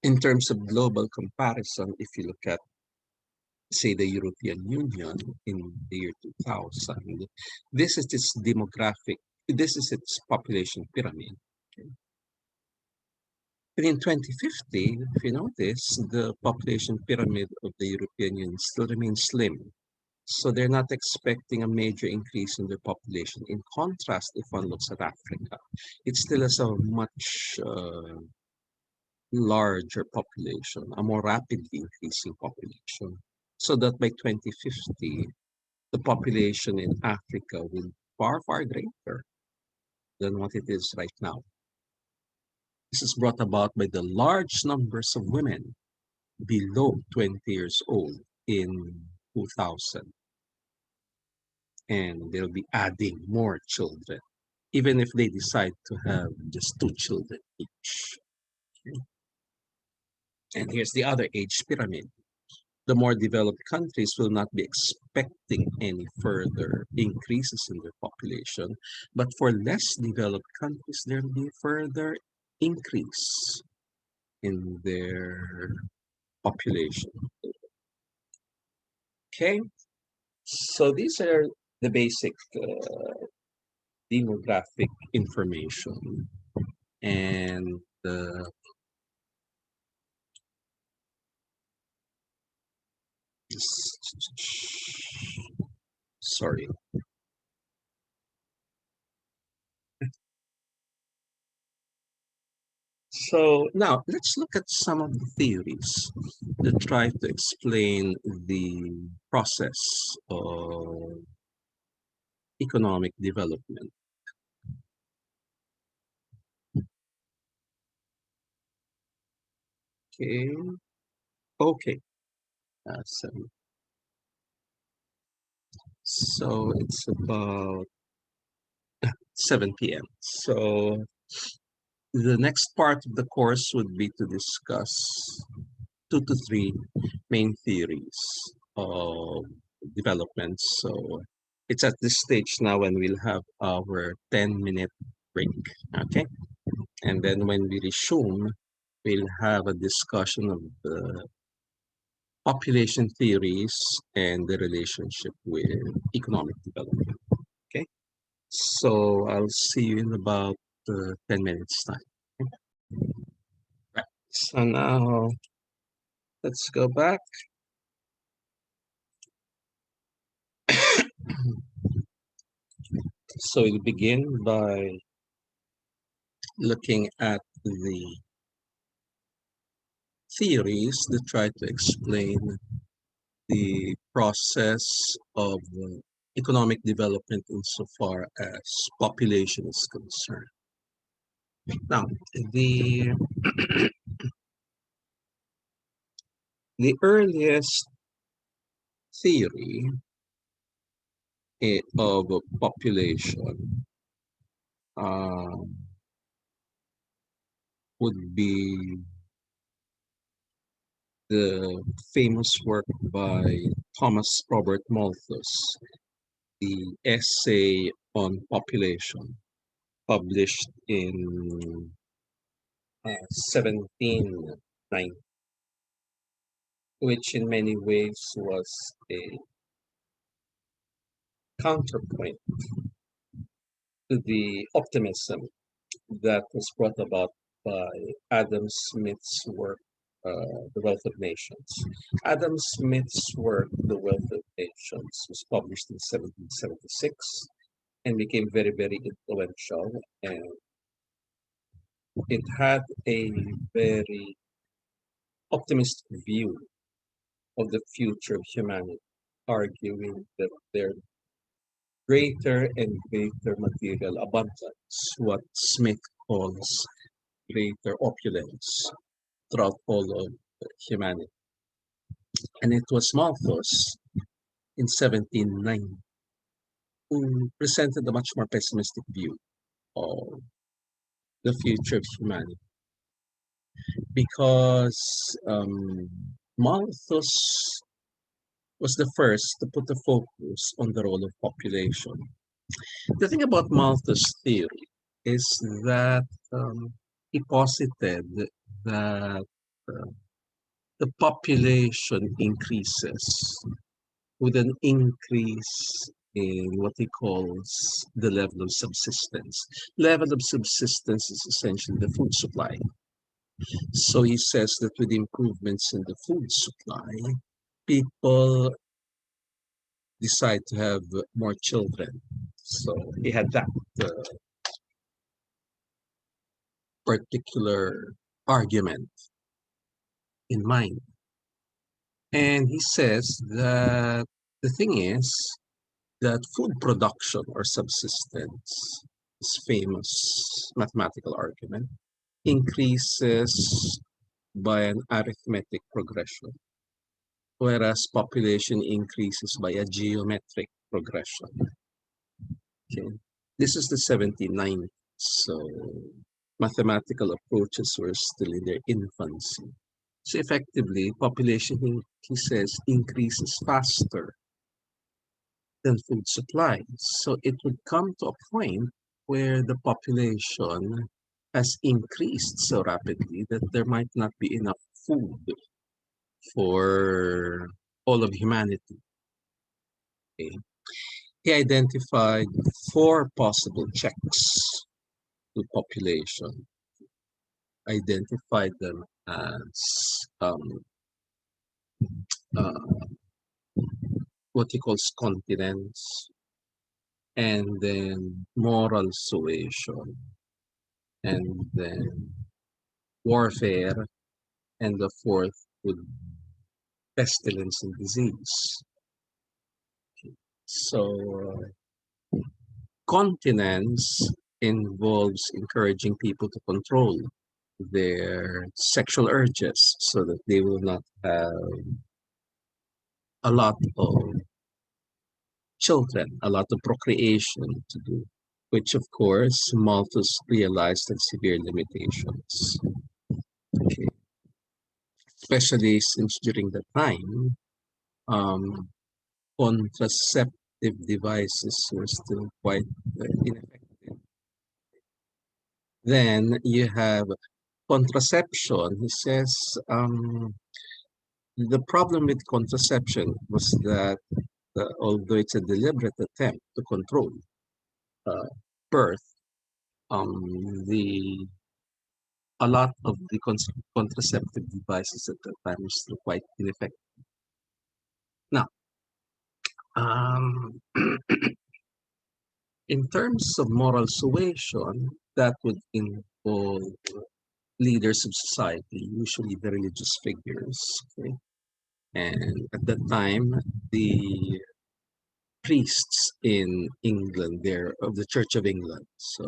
In terms of global comparison, if you look at, say, the European Union in the year 2000, this is its demographic, this is its population pyramid. Okay. But in 2050, if you notice, the population pyramid of the European Union still remains slim. So they're not expecting a major increase in their population. In contrast, if one looks at Africa, it still has a much larger population, a more rapidly increasing population. So that by 2050, the population in Africa will be far, far greater than what it is right now. This is brought about by the large numbers of women below 20 years old in 2000. And they'll be adding more children, even if they decide to have just 2 children each. Okay. And here's the other age pyramid. The more developed countries will not be expecting any further increases in their population, but for less developed countries, there will be further increase in their population. Okay, so these are the basic demographic information, and sorry. So now let's look at some of the theories that try to explain the process of economic development. Okay, okay. So, so it's about 7 p.m. So the next part of the course would be to discuss 2 to 3 main theories of development. So it's at this stage now when we'll have our 10-minute break. Okay. And then when we resume, we'll have a discussion of the population theories and the relationship with economic development. Okay. So I'll see you in about 10 minutes time. Right. So now let's go back. So we'll begin by looking at the theories that try to explain the process of economic development insofar as population is concerned. Now, the the earliest theory of population would be the famous work by Thomas Robert Malthus, the essay on population, published in 1790, which in many ways was a counterpoint to the optimism that was brought about by Adam Smith's work, The Wealth of Nations. Adam Smith's work, The Wealth of Nations, was published in 1776 and became very, very influential and it had a very optimistic view of the future of humanity, arguing that there greater and greater material abundance, what Smith calls greater opulence throughout all of humanity. And it was Malthus in 1790 who presented a much more pessimistic view of the future of humanity because Malthus was the first to put the focus on the role of population. The thing about Malthus' theory is that he posited that uh, the population increases with an increase in what he calls the level of subsistence. Level of subsistence is essentially the food supply. So he says that with improvements in the food supply, people decide to have more children. So he had that uh, particular argument in mind. And he says that the thing is that food production or subsistence, this famous mathematical argument, increases by an arithmetic progression, whereas population increases by a geometric progression. Okay. This is the 79th, so mathematical approaches were still in their infancy. So effectively, population, he says, increases faster than food supply. So it would come to a point where the population has increased so rapidly that there might not be enough food for all of humanity. Okay. He identified four possible checks to population, identified them as uh, what he calls continence, and then moral suasion, and then warfare, and the fourth would pestilence and disease. So continence involves encouraging people to control their sexual urges so that they will not have a lot of children, a lot of procreation to do, which of course Malthus realized had severe limitations. Okay. Especially since during the time, um, contraceptive devices were still quite ineffective. Then you have contraception. He says the problem with contraception was that although it's a deliberate attempt to control uh, birth, the a lot of the contraceptive devices at that time were still quite ineffective. Now, um, in terms of moral suasion, that would involve leaders of society, usually the religious figures. Okay? And at that time, the priests in England, they're of the Church of England. So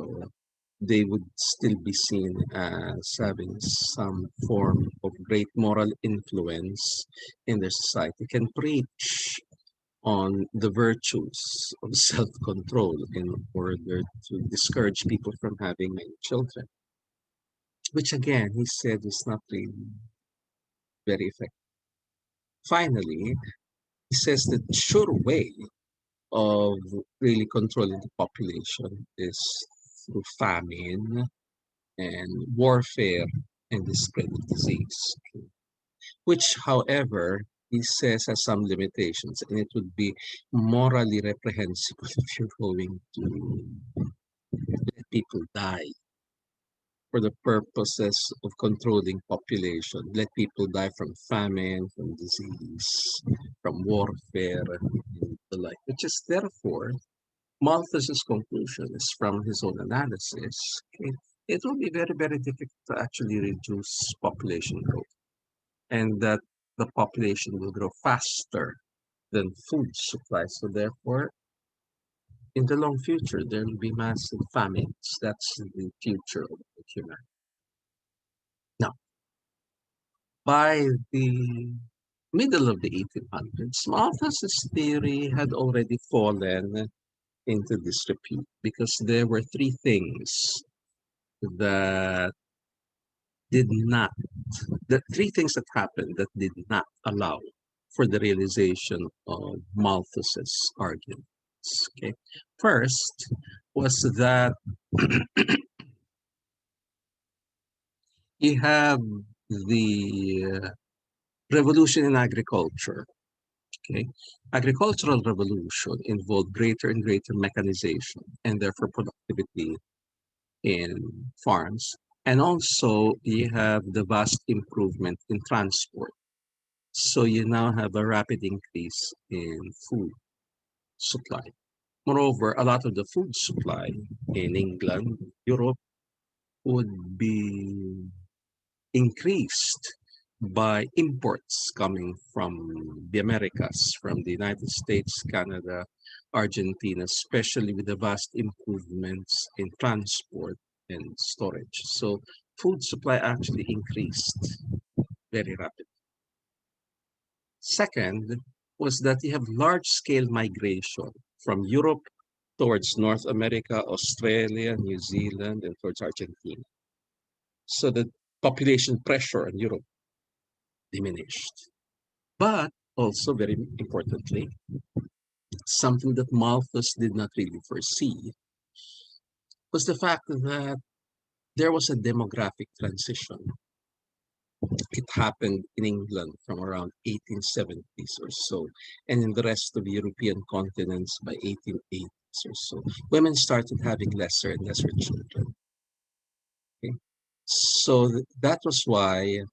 they would still be seen as having some form of great moral influence in their society, can preach on the virtues of self-control in order to discourage people from having many children, which again, he said is not really very effective. Finally, he says that the sure way of really controlling the population is through famine and warfare and the spread of disease, which, however, he says has some limitations, and it would be morally reprehensible if you're going to let people die for the purposes of controlling population. Let people die from famine, from disease, from warfare, and the like. Which is therefore Malthus's conclusion is from his own analysis. Okay? it will be very, very difficult to actually reduce population growth, and that the population will grow faster than food supply. So therefore, in the long future, there will be massive famines. That's the future of humanity. Now, by the middle of the 1800s, Malthus's theory had already fallen into disrepute because there were three things that did not, the three things that happened that did not allow for the realization of Malthus's arguments. Okay, first was that you have the revolution in agriculture. Okay, agricultural revolution involved greater and greater mechanization and therefore productivity in farms. And also you have the vast improvement in transport. So you now have a rapid increase in food supply. Moreover, a lot of the food supply in England, Europe would be increased by imports coming from the Americas, from the United States, Canada, Argentina, especially with the vast improvements in transport and storage. So food supply actually increased very rapidly. Second was that you have large-scale migration from Europe towards North America, Australia, New Zealand, and towards Argentina. So the population pressure on Europe diminished. But also, very importantly, something that Malthus did not really foresee was the fact that there was a demographic transition. It happened in England from around 1870s or so, and in the rest of the European continents by 1880s or so. Women started having lesser and lesser children. Okay? So that was why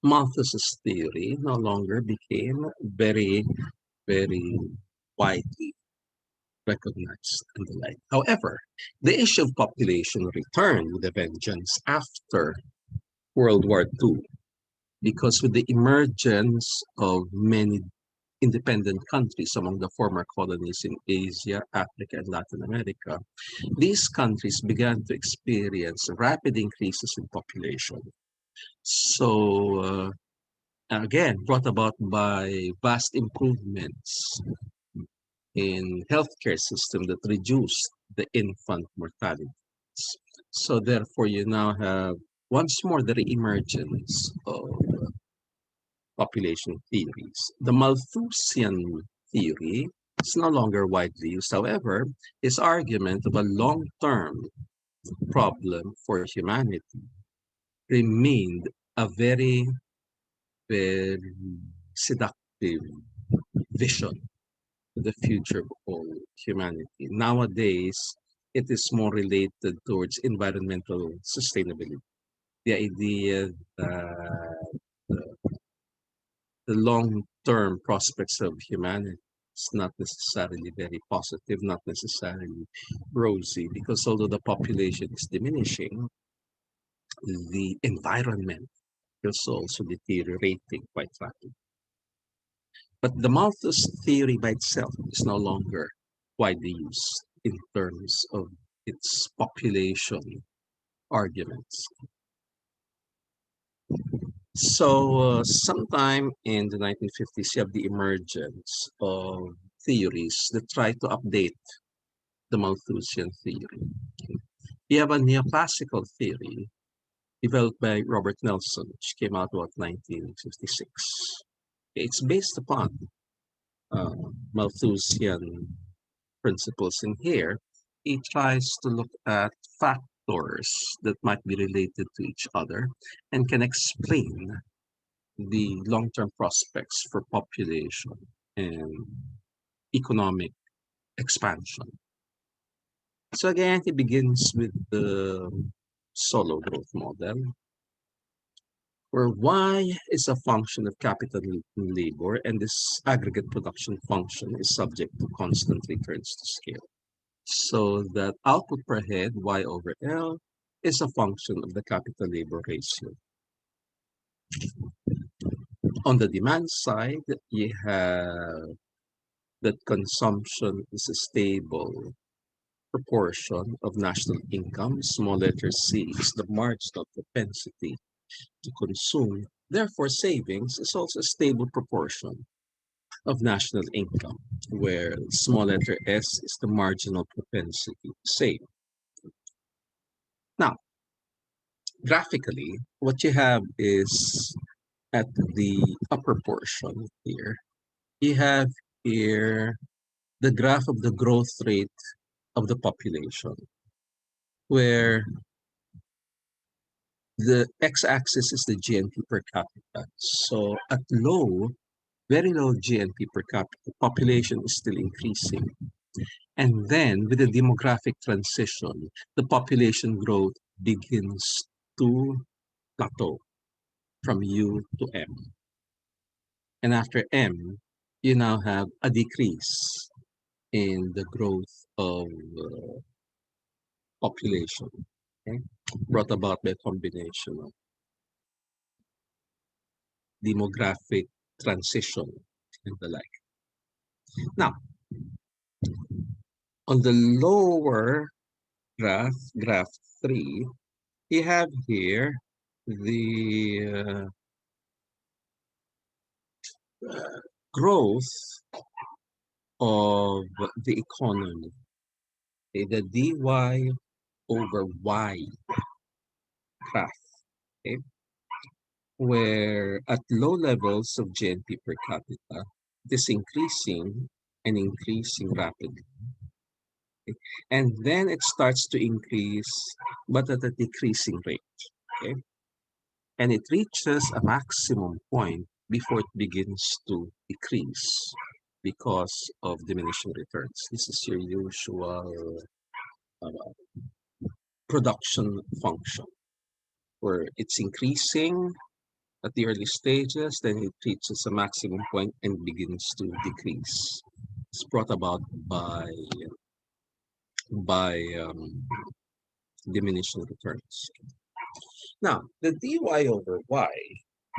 Malthus's theory no longer became very, very widely recognized and the like. However, the issue of population returned with a vengeance after World War II, because with the emergence of many independent countries among the former colonies in Asia, Africa, and Latin America, these countries began to experience rapid increases in population. So, again, brought about by vast improvements in healthcare system that reduced the infant mortality. So therefore, you now have once more the reemergence of population theories. The Malthusian theory is no longer widely used. However, his argument of a long-term problem for humanity remained a very, very seductive vision to the future of all humanity. Nowadays, it is more related towards environmental sustainability. The idea that the long-term prospects of humanity is not necessarily very positive, not necessarily rosy, because although the population is diminishing, the environment is also deteriorating quite rapidly. But the Malthus theory by itself is no longer widely used in terms of its population arguments. So, sometime in the 1950s, you have the emergence of theories that try to update the Malthusian theory. You have a neoclassical theory developed by Robert Nelson, which came out about 1956. It's based upon Malthusian principles in here. He tries to look at factors that might be related to each other and can explain the long-term prospects for population and economic expansion. So again, he begins with the solo growth model, where Y is a function of capital and labor, and this aggregate production function is subject to constant returns to scale. So that output per head, Y over L, is a function of the capital labor ratio. On the demand side, you have that consumption is a stable proportion of national income. Small letter C is the marginal propensity to consume. Therefore, savings is also a stable proportion of national income, where small letter S is the marginal propensity to save. Now, graphically, what you have is at the upper portion here, you have here the graph of the growth rate of the population, where the x-axis is the GNP per capita. So at low, very low GNP per capita, population is still increasing. And then with the demographic transition, the population growth begins to plateau from U to M. And after M, you now have a decrease in the growth of population, okay? Brought about by a combination of demographic transition and the like. Now, on the lower graph 3, you have here the growth of the economy, okay, the dy over y graph, okay, where at low levels of GNP per capita, it is increasing and increasing rapidly. Okay? And then it starts to increase, but at a decreasing rate. Okay? And it reaches a maximum point before it begins to decrease because of diminishing returns. This is your usual uh, production function, where it's increasing at the early stages, then it reaches a maximum point and begins to decrease. It's brought about by diminishing returns. Now, the dy over y,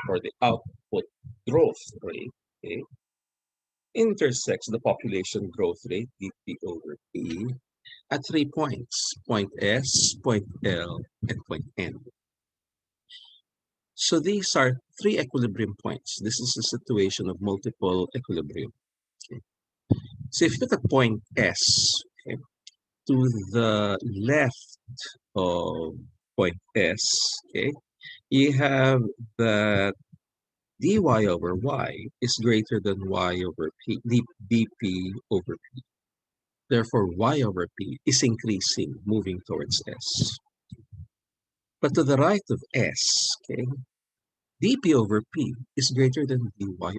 or the output growth rate, okay, intersects the population growth rate, dp over p, at 3 points, point S, point L, and point N. So these are 3 equilibrium points. This is a situation of multiple equilibrium. Okay. So if you look at point S, okay, to the left of point S, okay, you have that dy over y is greater than y over p, dp over p. Therefore, y over p is increasing, moving towards S. But to the right of S, okay, dp over p is greater than dy over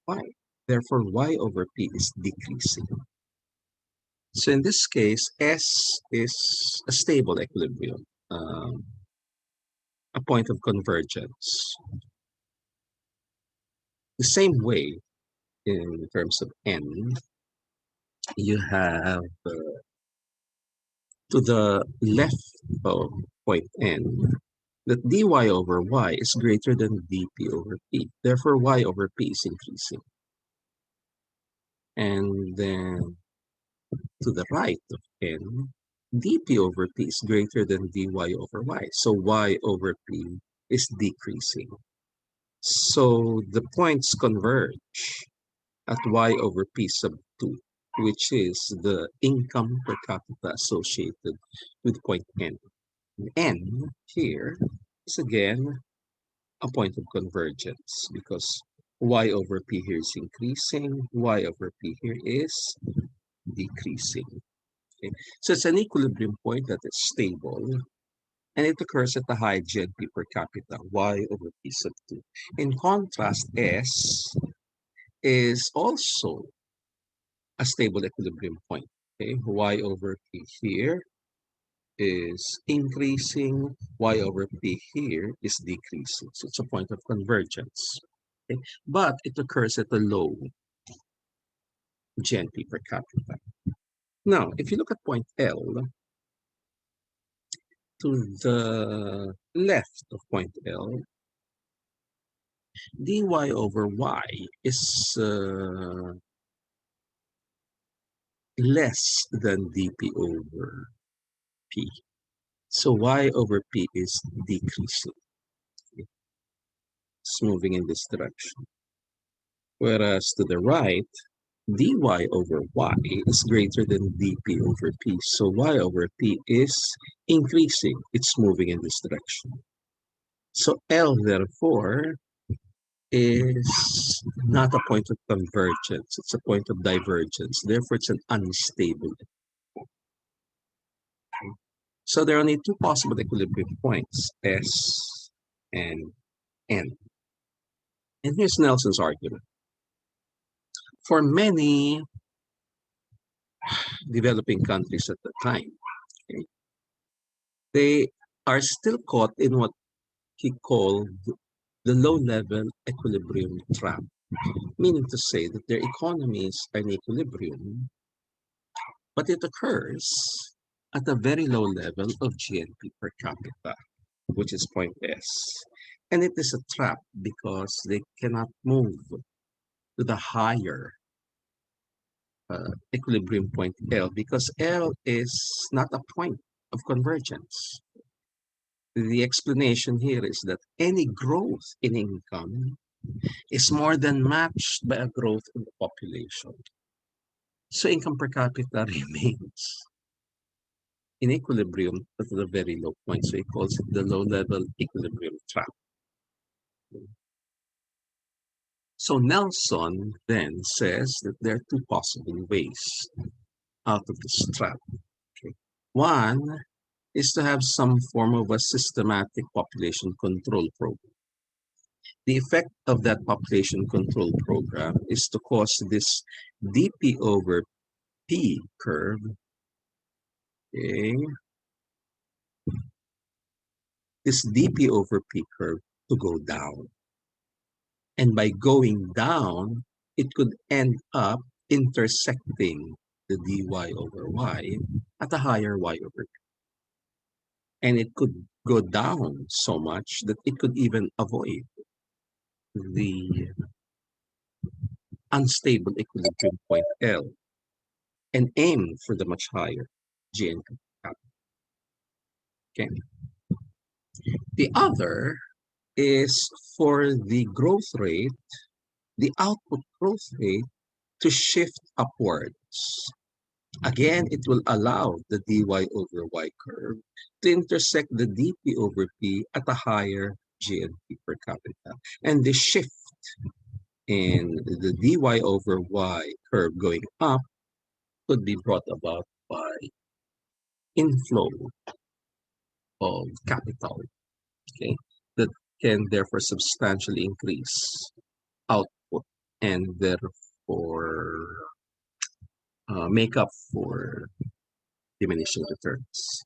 y. Therefore, y over p is decreasing. So in this case, S is a stable equilibrium, a point of convergence. The same way, in terms of N, you have to the left of point N, that dy over y is greater than dp over p. Therefore, y over p is increasing. And then to the right of N, dp over p is greater than dy over y. So y over p is decreasing. So the points converge at y over p sub 2, which is the income per capita associated with point N. N here is again a point of convergence because y over p here is increasing, y over p here is decreasing. Okay? So it's an equilibrium point that is stable, and it occurs at the high GNP per capita, y over p sub 2. In contrast, S is also a stable equilibrium point. Okay, y over p here is increasing, y over p here is decreasing. So it's a point of convergence. Okay? But it occurs at a low GNP per capita. Now, if you look at point L, to the left of point L, dy over y is less than dp over p. So y over p is decreasing. It's moving in this direction. Whereas to the right, dy over y is greater than dp over p. So y over p is increasing. It's moving in this direction. So L, therefore, is not a point of convergence. It's a point of divergence. Therefore, it's an unstable. So there are only two possible equilibrium points, S and N. And here's Nelson's argument. For many developing countries at the time, okay, they are still caught in what he called the low-level equilibrium trap, meaning to say that their economies are in equilibrium, but it occurs at a very low level of GNP per capita, which is point S. And it is a trap because they cannot move to the higher equilibrium point L, because L is not a point of convergence. The explanation here is that any growth in income is more than matched by a growth in the population. So income per capita remains in equilibrium at a very low point. So he calls it the low-level equilibrium trap. So Nelson then says that there are two possible ways out of this trap. Okay. One is to have some form of a systematic population control program. The effect of that population control program is to cause this dp over p curve, okay, this dp over p curve to go down. And by going down, it could end up intersecting the dy over y at a higher y over p. And it could go down so much that it could even avoid the unstable equilibrium point L and aim for the much higher GNP. Okay. The other is for the growth rate, the output growth rate to shift upwards. Again, it will allow the dy over y curve to intersect the dp over p at a higher GNP per capita. And the shift in the dy over y curve going up could be brought about by inflow of capital, okay, that can therefore substantially increase output and therefore make up for diminishing returns.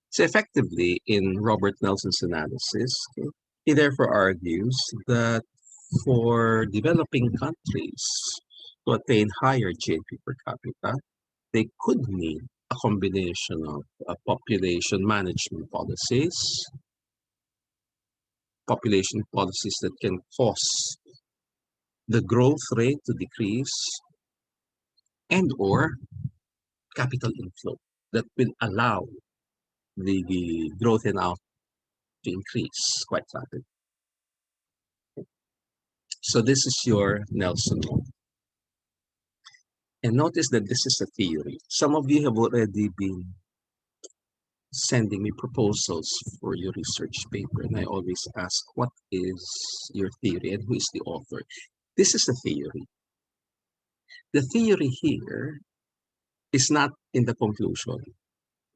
So effectively, in Robert Nelson's analysis, okay, he therefore argues that for developing countries to attain higher GNP per capita, they could need a combination of population management policies that can cause the growth rate to decrease, and or capital inflow that will allow the growth in output to increase quite rapidly. So this is your Nelson model. And notice that this is a theory. Some of you have already been sending me proposals for your research paper, and I always ask, what is your theory and who is the author? This is a theory. The theory here is not in the conclusion,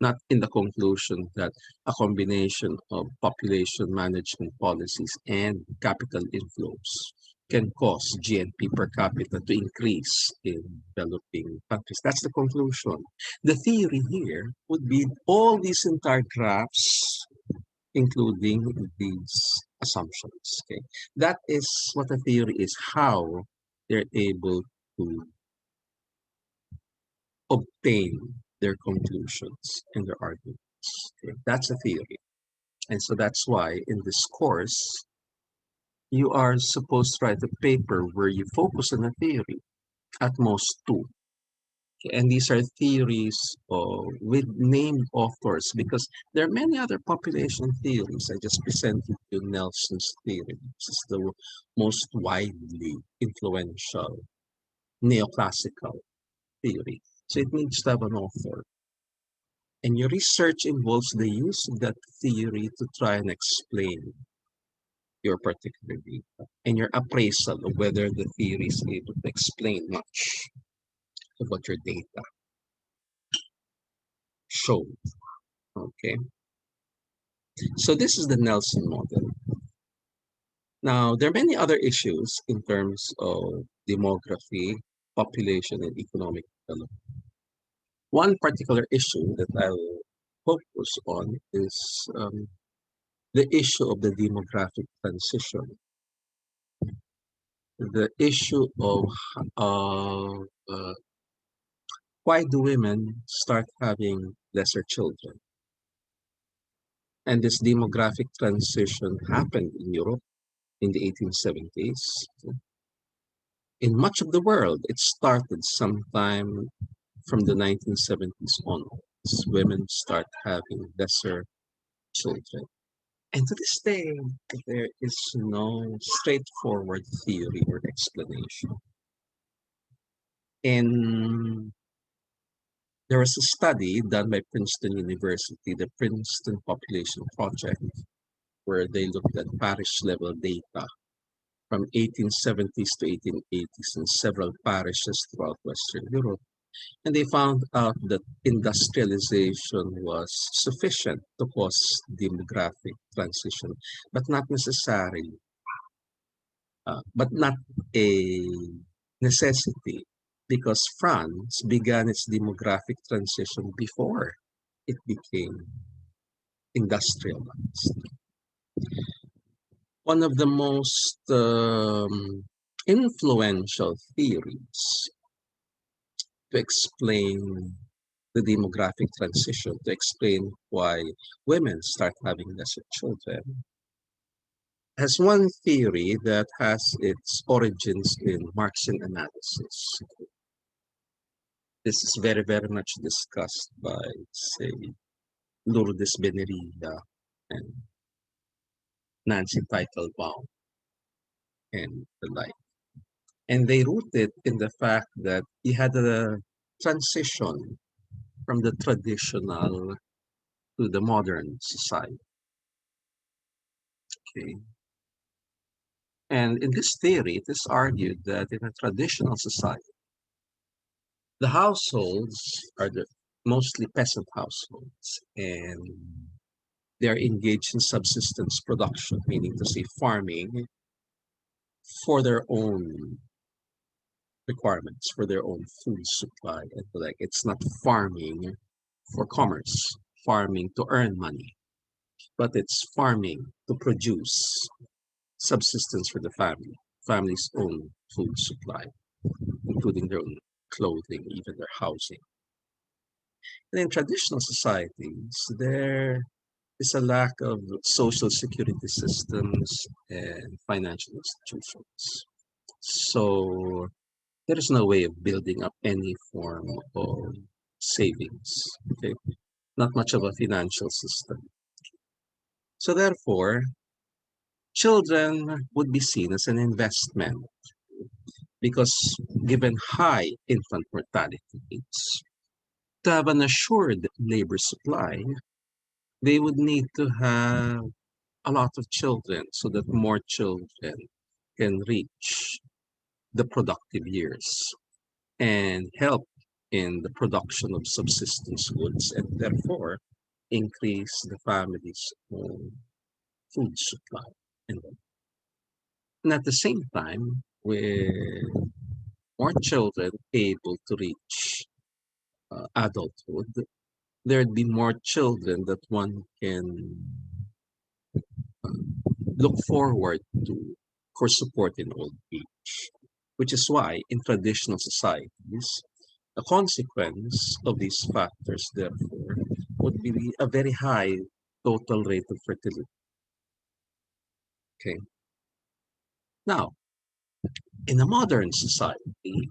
not in the conclusion that a combination of population management policies and capital inflows can cause GNP per capita to increase in developing countries. That's the conclusion. The theory here would be all these entire graphs, including these assumptions. Okay, that is what a theory is, how they're able to obtain their conclusions and their argument. Okay, that's a theory. And so that's why in this course, you are supposed to write a paper where you focus on a theory, at most two. Okay, and these are theories with named authors because there are many other population theories. I just presented you Nelson's theory. This is the most widely influential neoclassical theory. So it needs to have an author. And your research involves the use of that theory to try and explain your particular data and your appraisal of whether the theory is able to explain much of what your data show. Okay, so this is the Nelson model. Now, there are many other issues in terms of demography, population, and economic development. One particular issue that I'll focus on is the issue of the demographic transition, the issue of uh, why do women start having lesser children? And this demographic transition happened in Europe in the 1870s. In much of the world, it started sometime from the 1970s onwards. Women start having lesser children. And to this day, there is no straightforward theory or explanation. And there was a study done by Princeton University, the Princeton Population Project, where they looked at parish level data from 1870s to 1880s in several parishes throughout Western Europe. And they found out that industrialization was sufficient to cause demographic transition, but not necessarily, but not a necessity, because France began its demographic transition before it became industrialized. One of the most influential theories to explain the demographic transition, to explain why women start having lesser children, has one theory that has its origins in Marxian analysis. This is very, very much discussed by, say, Lourdes Bennerilla and Nancy Teitelbaum and the like. And they rooted in the fact that you had a transition from the traditional to the modern society. Okay. And in this theory, it is argued that in a traditional society, the households are the mostly peasant households, and they're engaged in subsistence production, meaning to say farming for their own requirements, for their own food supply and the like. It's not farming for commerce, farming to earn money, but it's farming to produce subsistence for the family, family's own food supply, including their own clothing, even their housing. And in traditional societies, there is a lack of social security systems and financial institutions. So there is no way of building up any form of savings. Okay, not much of a financial system. So therefore, children would be seen as an investment because given high infant mortality rates, to have an assured labor supply, they would need to have a lot of children so that more children can reach the productive years and help in the production of subsistence goods and therefore increase the family's own food supply. And at the same time, with more children able to reach adulthood, there'd be more children that one can look forward to for support in old age, which is why in traditional societies, the consequence of these factors, therefore, would be a very high total rate of fertility. Okay. Now, in a modern society,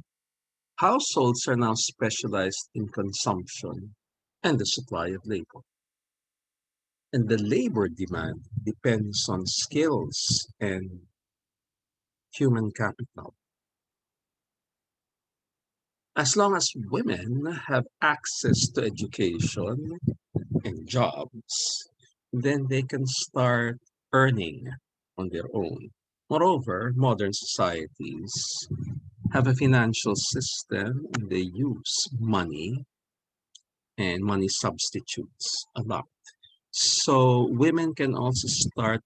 households are now specialized in consumption and the supply of labor. And the labor demand depends on skills and human capital. As long as women have access to education and jobs, then they can start earning on their own. Moreover, modern societies have a financial system and they use money and money substitutes a lot. So women can also start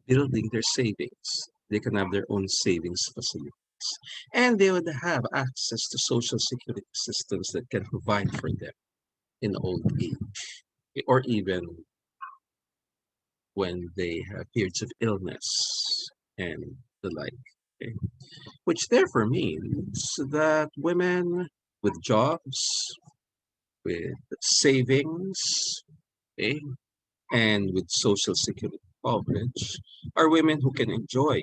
building their savings. They can have their own savings facilities. And they would have access to social security systems that can provide for them in old age or even when they have periods of illness and the like. Okay? Which therefore means that women with jobs, with savings, okay, and with social security coverage are women who can enjoy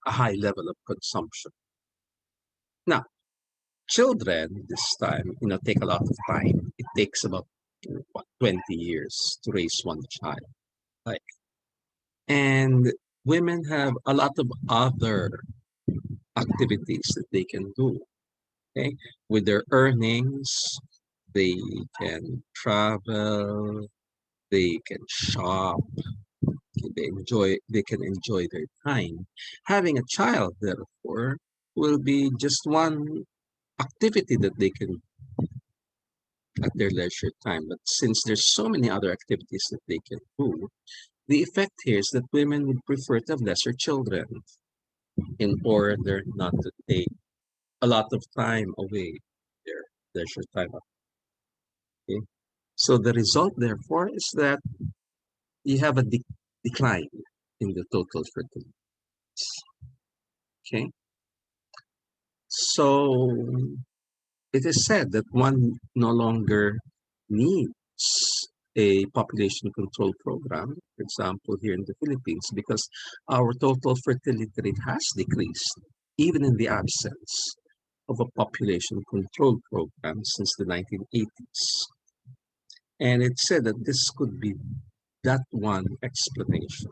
a high level of consumption. Now, children this time, take a lot of time. It takes about 20 years to raise one child. Like, and women have a lot of other activities that they can do. Okay, with their earnings, they can travel, they can shop, they can enjoy their time. Having a child, therefore, will be just one activity that they can at their leisure time. But since there's so many other activities that they can do, the effect here is that women would prefer to have lesser children in order not to take a lot of time away their leisure time. Okay? So the result, therefore, is that you have a decline in the total fertility. Okay, so it is said that one no longer needs a population control program, for example, here in the Philippines, because our total fertility rate has decreased, even in the absence of a population control program since the 1980s. And it said that this could be that one explanation.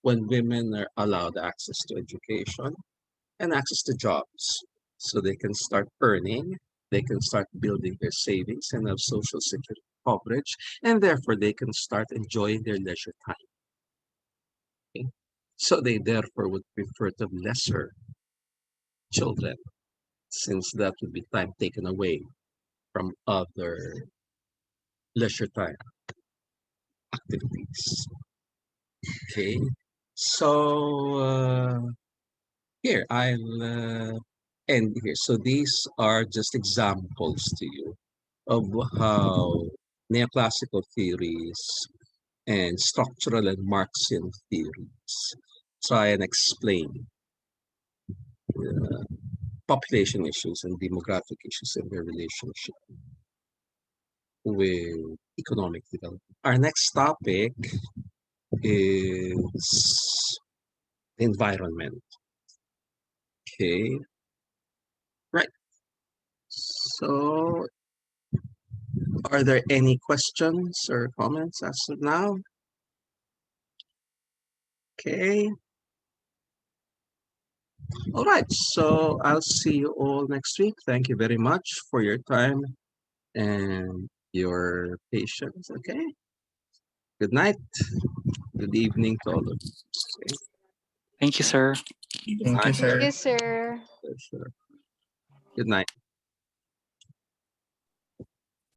When women are allowed access to education and access to jobs, so they can start earning, they can start building their savings and have social security coverage, and therefore they can start enjoying their leisure time. Okay? So they therefore would prefer to have lesser children, since that would be time taken away from other leisure time activities. Okay, so here I'll end here. So these are just examples to you of how neoclassical theories and structural and Marxian theories try and explain population issues and demographic issues and their relationship with economic development. Our next topic is the environment. Okay, right. So, are there any questions or comments as of now? Okay. All right. So I'll see you all next week. Thank you very much for your time and your patience. Okay. Good night. Good evening to all of you. Okay. Thank you, sir. Thank you, Bye. sir. Thank you, sir. Sure. Good night.